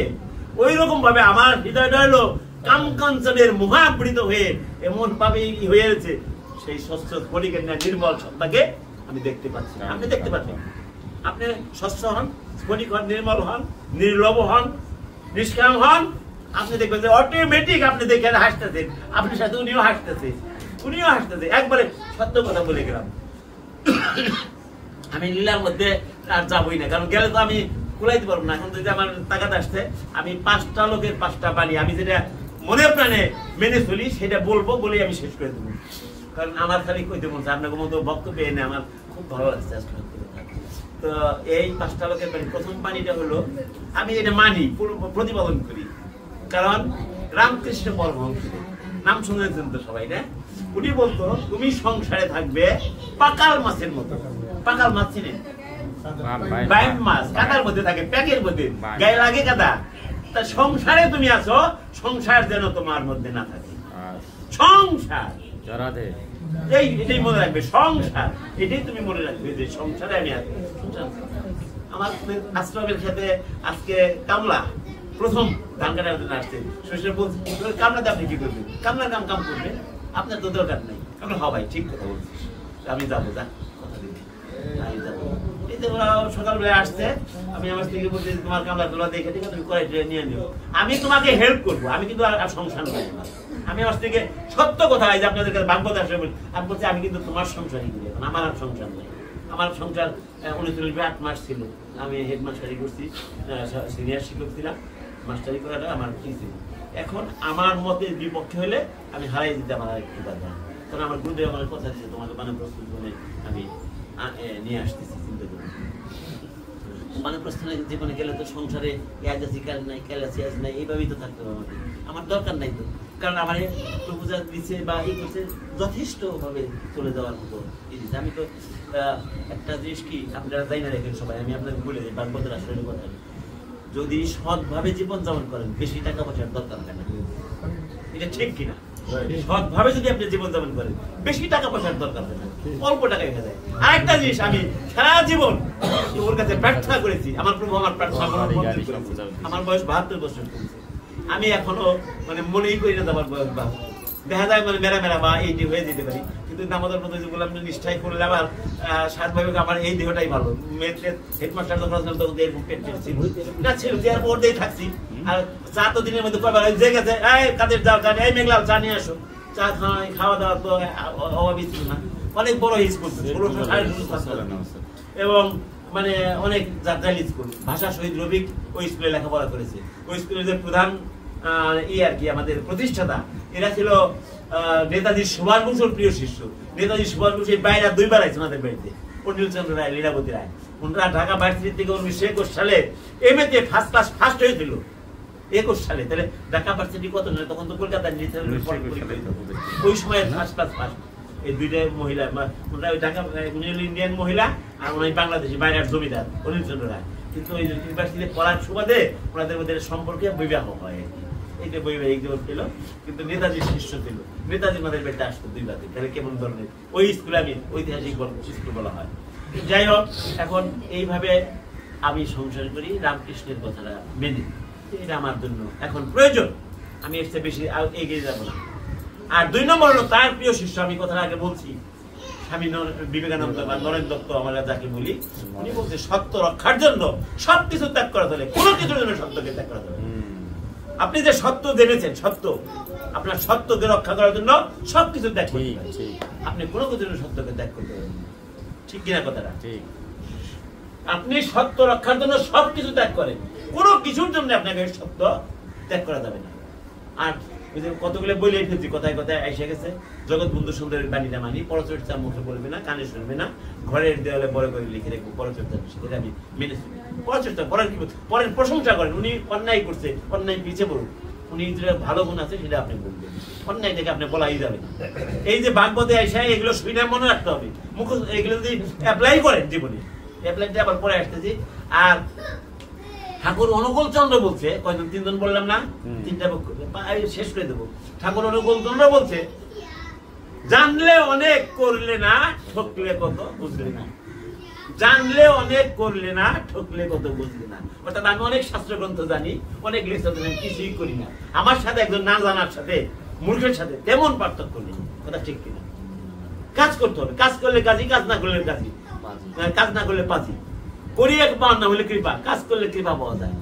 ওই রকম ভাবে আমার হৃদয়টা হলো কাম কাঞ্চনের মহাবৃত হয়ে এমন ভাবে হয়েছে, সেই স্বচ্ছ স্ফটিকের ন্যায় নির্মল সত্তাকে আমি দেখতে পাচ্ছি। আপনি দেখতে পাচ্ছেন, আপনি স্বচ্ছ হন, স্ফটিক হন, নির্মল হন, নির্লভ হন, নিষ্কাম হন, আপনি দেখবেন যে অটোমেটিক আপনি দেখে হাসতেছেন, আপনার সাথে উনিও হাসতেছে, উনিও হাসতেছে। একবারে সত্য কথা বলে গেলাম। আমি লীলার মধ্যে আর যাবই না, কারণ গেলে তো আমি কুলাইতে পারবো না। এখন যদি আমার টাকাটা আসছে, আমি 5টা লোকের 5টা বাণী আমি যেটা মনে প্রাণে মেনে চলি সেটা বলবো, বলেই আমি শেষ করে দেবো। কারণ আমার খালি কইতে মন চায়, আপনাকে মতো বক্তব্য এনে আমার খুব ভালো লাগছে। তো এই 5টা লোকের বাণী, প্রথম বাণীটা হলো, আমি এটা মানি, প্রতিপাদন করি, কারণ রামকৃষ্ণ পরমহংস নাম শুনেছেন তো সবাই না? উনি বলতো, তুমি সংসারে থাকবে পাকাল মাছের মতো। পাকাল মাছ চিনেন? বাইম মাছ কাদার মধ্যে থাকে, প্যাকের মধ্যে, গায়ে লাগে কাদা। তা সংসারে তুমি আছো, সংসার যেন তোমার মধ্যে না থাকে। সংসার এটাই মনে রাখবে, সংসার এটাই তুমি মনে রাখবে, যে সংসারে আমি আছি। আমার আশ্রমের ক্ষেত্রে আজকে কামলা প্রথম ধান কাটার জন্য আসছে, শ্বশুর বলছে, কামলাতে আপনি কি করবেন? কামলার কাম করবে, আপনার তো দরকার নেই। আমরা হবাই ঠিক কথা বলছি, আমি যাবো, যা কথা দিই, আমি যাবো। এই যে ওরা সকালবেলায় আসছে, আমি আমার থেকে বলছি, তোমার কামলা তোলা দেখে দেখে তুমি কড়াই নিয়ে নিও, আমি তোমাকে হেল্প করবো, আমি কিন্তু আর সংসার করবো না। আমি আমার থেকে সত্য কথা, যে আপনাদের কাছে ভাগ্যতা আসবে বলি, আমি বলছি আমি কিন্তু তোমার সংসারই করি, এখন আমার আর সংসার নেই। আমার সংসার 39-8 মাস ছিল, আমি হেডমাস্টারি করছি, সিনিয়র শিক্ষক ছিলাম, মাস্টারি করাটা আমার কি ছিল। এখন আমার মতে বিপক্ষে হলে আমি হারাই দিতে আমার একটু বাধা, কারণ আমার গুরুদেব আমার কথা দিচ্ছে, তোমাকে মানে প্রস্তুত করে আমি নিয়ে আসতেছি। চিন্তা করি মানে প্রস্থানের জীবনে গেলে তো সংসারে কাজ আছি কাজ নাই, কাজ আছি আজ নাই, এইভাবেই তো থাকতে হবে আমাকে। আমার দরকার নাই তো, কারণ আমার প্রপোজাল দিচ্ছে বা এই করছে যথেষ্ট ভাবে চলে যাওয়ার মতো জিনিস। আমি তো একটা জিনিস কি আপনারা যাই না দেখেন সবাই, আমি আপনাকে বলে দিই বাগবতের আসলে কথা, যদি সৎভাবে জীবনযাপন করেন বেশি টাকা পয়সার দরকার হয় না। এটা ঠিক কিনা? সৎভাবে যদি আপনি জীবনযাপন করেন বেশি টাকা পয়সার দরকার হয় না, অল্প টাকায় হয়ে যায়। আরেকটা জিনিস, আমি সারা জীবন ওর কাছে প্রার্থনা করেছি, আমার প্রভু আমার প্রার্থনা আমার বয়স 72 বছর চলছে, আমি এখনো মানে মনেই করি না আমার বয়স বা দেখা যায় মানে মেরা মেরা বা এইটি হয়ে যেতে পারি, কিন্তু আমাদের মধ্যে যে বললাম নিষ্ঠায় করলে আবার স্বাভাবিক আমার এই দেহটাই ভালো। হেডমাস্টার যখন তখন এরকম পেট ছিল না, ছিল দেওয়ার পর দিয়ে থাকছি। আর চা তো দিনের মধ্যে কয়বার যে গেছে কাদের যাও চা এই মেঘলাল চা নিয়ে আসো, চা খাওয়া দাওয়া তো অভাবই ছিল না। অনেক বড় স্কুল, এবং মানে অনেক জাতীয় স্কুল, ভাষা শহীদ রবিক ওই স্কুলে লেখাপড়া করেছে। ওই স্কুলের যে প্রধান আর কি আমাদের প্রতিষ্ঠাতা, এরা ছিল নেতাজি সুভাষ বসুর প্রিয় শিষ্য। নেতাজি সুভাষ বসু বাইরে 2 বার আছে ওনাদের বাড়িতে, অনিল চন্দ্র রায়, লীলাবতী রায়। ওনারা ঢাকা ভার্সিটি থেকে 1921 সালে এমএতে ফার্স্ট ক্লাস ফার্স্ট হয়েছিল 21 সালে। তাহলে ঢাকা ভার্সিটি কত নয়, তখন তো কলকাতার ওই সময় ফার্স্ট ক্লাস ফার্স্ট। এই দুইটা মহিলা, ওনারা ওই ঢাকা ইন্ডিয়ান মহিলা, আর ওনার বাংলাদেশি বাইরের জমিদার অনিল চন্দ্র রায়। কিন্তু ওই ইউনিভার্সিটিতে পড়ার সুবাদে ওনাদের মধ্যে সম্পর্কে বিবাহ হয়, এইটা বৈবাহিক জীবন পেল। কিন্তু নেতাজির শিষ্য ছিল, নেতাজি আমাদের বেড়ে আসতো 2 বারে। তাহলে কেমন ধরনের ওই স্কুলে আমি ঐতিহাসিক স্কুল বলা হয়। যাই হোক, এখন এইভাবে আমি সংসার করি রামকৃষ্ণের কথাটা মেনে, এটা আমার জন্য এখন প্রয়োজন, আমি এর চেয়ে বেশি এগিয়ে যাব না। আর 2 নম্বর হলো তার প্রিয় শিষ্য, আমি কথাটা আগে বলছি, স্বামী বিবেকানন্দ বা নরেন্দ্র দত্ত আমরা যাকে বলি, উনি বলছে সত্য রক্ষার জন্য সবকিছু ত্যাগ করা চলে, কোনো কিছুর জন্য সত্যকে ত্যাগ করা যাবে। আপনি যে সত্য জেনেছেন, সত্য আপনার সত্যকে রক্ষা করার জন্য সবকিছু ত্যাগ করতে হবে, আপনি কোনো কিছুর জন্য সত্যকে ত্যাগ করতে হবে। ঠিক কিনা কথাটা? আপনি সত্য রক্ষার জন্য সবকিছু ত্যাগ করেন, কোনো কিছুর জন্য আপনাকে সত্য ত্যাগ করা যাবে না। আর কতগুলো বলে ফেলছি, কথায় কথায় এসে গেছে, জগৎ বন্ধু সুন্দরের বাণীটা মানি, পরচর্চা মুখে বলবে না, কানে শুনবে না, ঘরের দেওয়ালে বড় করে লিখে রাখবো পরচর্চা, সেটা আমি মেনেছি। পরচর্চা পরের কি পরের প্রশংসা করেন, উনি অন্যায় করছে, অন্যায় পিছিয়ে পড়ুন, উনি যেটা ভালো গুণ আছে সেটা আপনি বলবেন, অন্যায় থেকে আপনি বলাই যাবে না। এই যে ভাগবতে এসে এগুলো শুনে মনে রাখতে হবে, মুখ এগুলো যদি অ্যাপ্লাই করেন জীবনে, অ্যাপ্লাইটা আবার পরে আসতেছি। আর ঠাকুর অনুকূল চন্দ্র বলছে, কয়জন 3 জন বললাম না, 3টা শেষ করে দেবো। ঠাকুর অনুকূল চন্দ্র বলছে, জানলে অনেক করলে না, ঠকলে কত বুঝলে না। জানলে অনেক করলে না, ঠকলে কত বুঝলে না। অর্থাৎ আমি অনেক শাস্ত্র গ্রন্থ জানি, অনেক লেকচার জানি, কিছুই করি না। আমার সাথে একজন না জানার সাথে, মূর্খের সাথে তেমন পার্থক্য নেই। কথা ঠিক কিনা? কাজ করতে হবে, কাজ করলে কাজী, কাজ না করলে কাজী, কাজ না করলে পাজি। করি এক পাওয়ার না হলে কৃপা, কাজ করলে কৃপা পাওয়া যায়।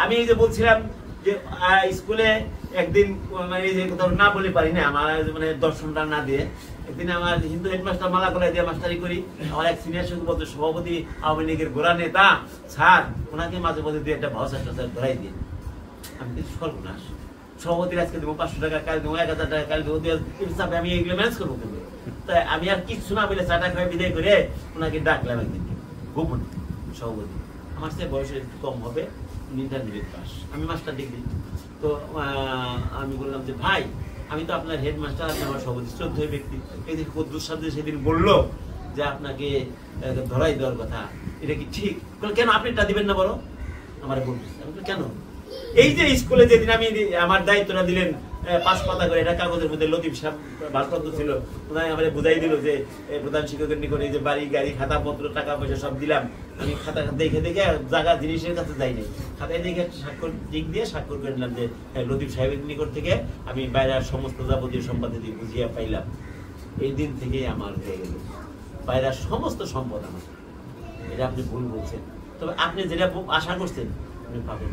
আমি এই যে বলছিলাম যে স্কুলে একদিন এই যে কোথাও না বলে পারি না, আমার মানে দর্শনটা না দিয়ে, একদিন আমার হিন্দু হেডমাস্টার মালা কলাই দিয়ে মাস্টারি করি, আমার এক সিনিয়র সভাপতি আওয়ামী লীগের গোড়া নেতা স্যার, ওনাকে মাঝে মাঝে দিয়ে একটা ভাষাটা স্যার ধরাই দিয়ে, আমি কিছু সর্বনাশ, সভাপতির আজকে দেবো 500 টাকা, কাল দেবো 1000 টাকা, কাল দেবো 2000, আমি এইগুলো ম্যানেজ করবো। কিন্তু তাই আমি আর কিছু না বলে চাটা খাই বিদায় করে ওনাকে ডাকলাম একদিন গোপন সভাপতি, আমার সে বয়সে কম হবে, ইন্টারমিডিয়েট পাস, আমি মাস্টার ডিগ্রি। তো আমি বললাম যে ভাই, আমি তো আপনার হেডমাস্টার, আপনি আমার সভাপতি, শ্রদ্ধেয় ব্যক্তি, এই যে কদ্দুর সাথে সেদিন বললো যে আপনাকে ধরাই দেওয়ার কথা, এটা কি ঠিক? কেন আপনি এটা দিবেন না বলো? আমার বলতেছে, আমি কেন? এই যে স্কুলে যেদিন আমি আমার দায়িত্বটা দিলেন 5 পাতা করে, এটা কাগজের মধ্যে লতিফ সাহেব ভারপ্রাপ্ত ছিল, ওনাই আমাদের বুঝাই দিল যে প্রধান শিক্ষকের নিকট এই যে বাড়ি গাড়ি খাতাপত্র টাকা পয়সা সব দিলাম, আমি খাতা দেখে দেখে জায়গা জিনিসের কাছে যাই নাই, খাতায় দেখে স্বাক্ষর দিক দিয়ে স্বাক্ষর করে নিলাম যে লতিফ সাহেবের নিকট থেকে আমি বাইরের সমস্ত যাবতীয় সম্পদ বুঝিয়া পাইলাম। এই দিন থেকে আমার হয়ে গেল বাইরের সমস্ত সম্পদ আমার। এটা আপনি ভুল বলছেন, তবে আপনি যেটা আশা করছেন আপনি পাবেন।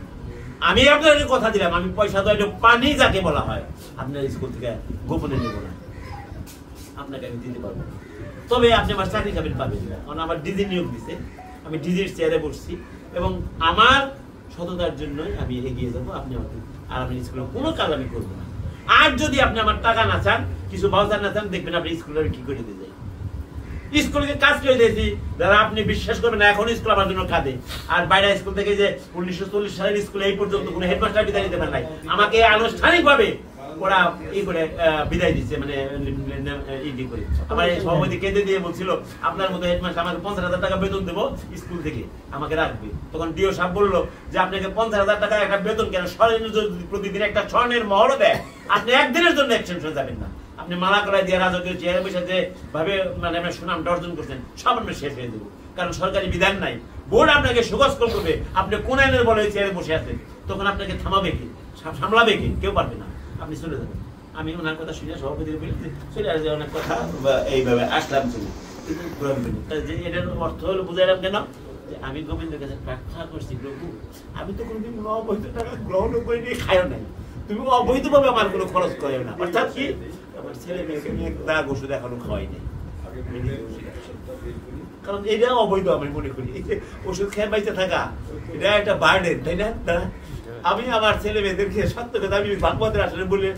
আমি আপনাকে কথা দিলাম, আমি পয়সা দেওয়া পানি যাকে বলা হয়, আপনার স্কুল থেকে গোপনে নেব না, আপনাকে আমি দিতে পারবো। তবে আপনি আমার চাকরি কাবিল পাবেন না, কারণ আমার ডিজি নিয়োগ দিছে, আমি ডিজির চেয়ারে বসছি এবং আমার সততার জন্যই আমি এগিয়ে যাবো। আপনি আমাকে, আর আমি স্কুলে কোনো কাজ আমি করবো না। আর যদি আপনি আমার টাকা না চান, কিছু ভাউচার না চান, দেখবেন আপনি স্কুলে কি করে দিয়ে যায়। স্কুলকে কাজ করে দিয়েছি, যারা আপনি বিশ্বাস করবেন না, এখন স্কুল আমার জন্য কাঁদে। আর বাইরে স্কুল থেকে যে 1940 সালের স্কুলে এই পর্যন্ত কোনো হেডমাস্টার বিদায় নিতে পারে নাই, আমাকে আনুষ্ঠানিকভাবে ওরা ই করে বিদায় দিচ্ছে, মানে ই করে। আমার সভাপতি কেঁদে দিয়ে বলছিল আপনার মতো হেডমাস্টার আমাকে 50,000 টাকা বেতন দেবো স্কুল থেকে, আমাকে রাখবে। তখন ডিও সাহেব বললো যে আপনাকে 50,000 টাকা একটা বেতন কেন, স্বর্ণের যদি প্রতিদিন একটা স্বর্ণের মহরও দেয়, আপনি একদিনের জন্য এক্সটেনশন যাবেন না। আপনি মালা করায় দিয়ে রাজকীয় চেয়ারে বসে যে ভাবে মানে আমরা সুনামটা অর্জন করছেন সব আমরা শেষ হয়ে দেবো, কারণ সরকারি বিধান নাই। বোর্ড আপনাকে সুগস করবে, আপনি কোন আইনের বলে চেয়ারে বসে আছেন, তখন আপনাকে থামাবে কি, সামলাবে কি, কেউ পারবে না, আপনি চলে যাবেন। আমি ওনার কথা শুনে সভাপতি চলে আসে অনেক কথা এইভাবে আসলাম চলে, যে এটার অর্থ হলো বুঝাইলাম কেন, যে আমি গোবিন্দের কাছে প্রার্থনা করছি, প্রভু আমি তো কোনোদিন অবৈধ টাকা গ্রহণ করে নিয়ে খাইও নাই, তুমি অবৈধভাবে আমার কোনো খরচ করেও না। অর্থাৎ কি, আমার ছেলে মেয়েকে নিয়ে দাগ ওষুধ এখনো খাওয়াই নেই, কারণ এটা অবৈধ আমি মনে করি। এই যে ওষুধ খেয়ে বাইতে থাকা, এটা একটা বার্ডেন, তাই না? আমি আমার ছেলে মেয়েদেরকে সত্য কথা আমি ভাগবতের আসলে বলে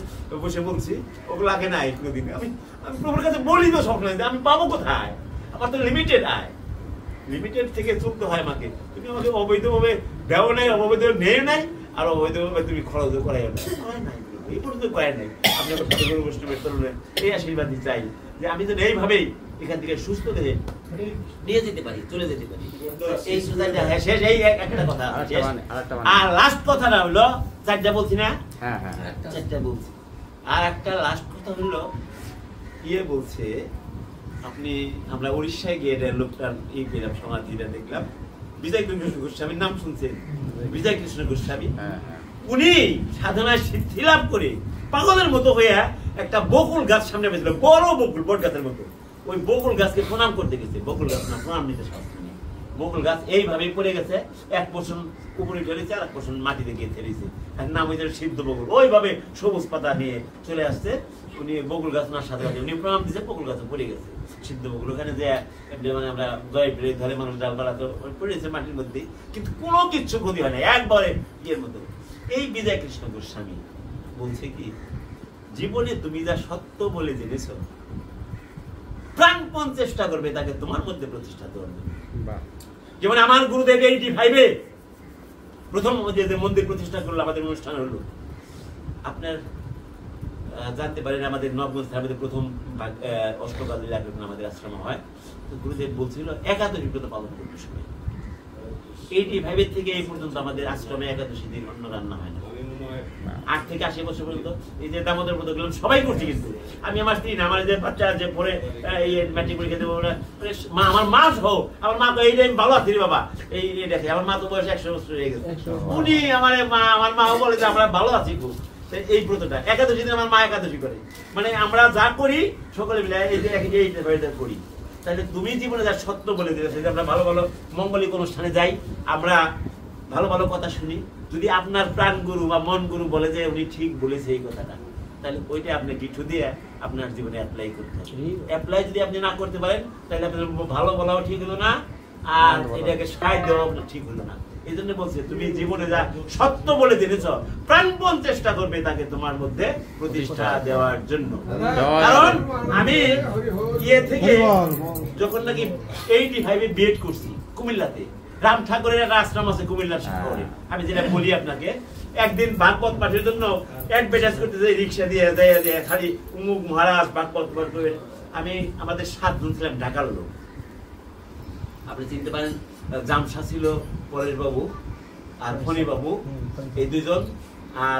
বসে বলছি, ওগুলো আগে নাই কোনোদিন। আমি প্রভুর কাছে বলি তো সবসময় আমি পাবো কোথায়, আমার তো লিমিটেড আয়, লিমিটেড থেকে চলতে হয় আমাকে। তুমি আমাকে অবৈধভাবে দেও নাই, অবৈধ নেই নাই, আর অবৈধভাবে তুমি খরচ করাই নাই, এই পর্যন্ত করাই নাই। আপনি আমার সাথে গরু বৈষ্ণবের তরুণের এই আশীর্বাদই চাই যে আমি যেন এইভাবেই এখান থেকে সুস্থ হয়ে নিয়ে যেতে পারি, চলে যেতে পারি। এই সোসাইটিটা শেষ, এই একটা কথা। আর লাস্ট কথাটা হলো, চারটা বলছি না, চারটা বলছি। আর একটা লাস্ট কথা হলো, ইয়ে বলছে আপনি, আমরা উড়িষ্যায় গিয়ে লোকটার ই পেলাম, সমাধিটা দেখলাম, বিজয় কৃষ্ণ গোস্বামীর নাম শুনছেন? বিজয় কৃষ্ণ গোস্বামী, উনি সাধনায় সিদ্ধি লাভ করে পাগলের মতো হয়ে একটা বকুল গাছ সামনে পেয়েছিল, বড় বকুল, বট গাছের মতো। ওই বকুল গাছকে প্রণাম করতে গেছে, বকুল গাছ না প্রণাম নিতে শাস্ত্র নেই। বকুল গাছ এইভাবেই পড়ে গেছে, এক পোষণ উপরে ঠেলেছে আর এক পোষণ মাটিতে গিয়ে ঠেলেছে, এর নাম হয়েছে সিদ্ধ বকুল। ওইভাবে সবুজ পাতা নিয়ে চলে আসছে, উনি বকুল গাছ ওনার সাথে উনি প্রণাম দিচ্ছে, বকুল গাছে পড়ে গেছে সিদ্ধ বকুল। ওখানে যে মানে আমরা জয় ফিরে ধরে মানুষ ডালপালা তো পড়েছে মাটির মধ্যে, কিন্তু কোনো কিচ্ছু ক্ষতি হয় না, একবারে ইয়ের মতো। এই বিজয় কৃষ্ণ গোস্বামী বলছে কি, জীবনে তুমি যা সত্য বলে জেনেছ, প্রাণপণ চেষ্টা করবে তাকে তোমার মধ্যে প্রতিষ্ঠা করবে। যেমন আমার গুরুদেব 85-এ প্রথম যে মন্দির প্রতিষ্ঠা করলো, আমাদের অনুষ্ঠান হলো, আপনার জানতে পারেন আমাদের নবগঞ্জ আমাদের প্রথম অষ্টকাল আমাদের আশ্রম হয়, তো গুরুদেব বলছিল একাদশী ব্রত পালন করতে সময়। 85 থেকে এই পর্যন্ত আমাদের আশ্রমে একাদশী দিন অন্ন রান্না হয় না। 8 থেকে 80 বছর পর্যন্ত এই যে দামোদর ব্রত গেলাম সবাই করছি, কিন্তু আমি আমার স্ত্রী না, আমার যে বাচ্চা যে পরে এই ম্যাট্রিক পরীক্ষা দেবো, মা, আমার মা সহ, আমার মা তো এই যে আমি ভালো আছি রে বাবা, এই দেখে আমার মা তো বয়স 100 বছর হয়ে গেছে, উনি আমার মাও বলে যে আমরা ভালো আছি খুব। এই ব্রতটা একাদশী দিন আমার মা একাদশী করে, মানে আমরা যা করি সকলে মিলে এই যে করি। তাহলে তুমি জীবনে যা সত্য বলে দিলে, আমরা ভালো ভালো মঙ্গলিক অনুষ্ঠানে যাই, আমরা ভালো ভালো কথা শুনি, যদি আপনার প্রাণ গুরু বা মন গুরু বলে যে উনি ঠিক বলেছে এই কথাটা, তাহলে ওইটা আপনি কিছু দিয়ে আপনার জীবনে অ্যাপ্লাই করতে হবে। অ্যাপ্লাই যদি আপনি না করতে পারেন, তাহলে আপনার ভালো বলাও ঠিক হলো না, আর এটাকে সাহায্য দেওয়াও ঠিক হলো না। এই জন্য বলছে তুমি জীবনে যা সত্য বলে জেনেছ, প্রাণপণ চেষ্টা করবে তাকে তোমার মধ্যে প্রতিষ্ঠা দেওয়ার জন্য। কারণ আমি ইয়ে থেকে যখন নাকি 85-এ বিএড করছি কুমিল্লাতে, রাম ঠাকুরের একটা আশ্রম আছে কুমিল্লার শহরে, আমি যেটা বলি আপনাকে, একদিন ভাগবত পাঠের জন্য অ্যাডভার্টাইজ করতে যাই, রিক্সা দিয়ে খালি উমুক মহারাজ ভাগবত পাঠ করবেন। আমি আমাদের 7 জন ছিলাম ঢাকার লোক, আপনি চিনতে পারেন, জামশা ছিল পরেশ বাবু আর ফণি বাবু, এই 2 জন, আর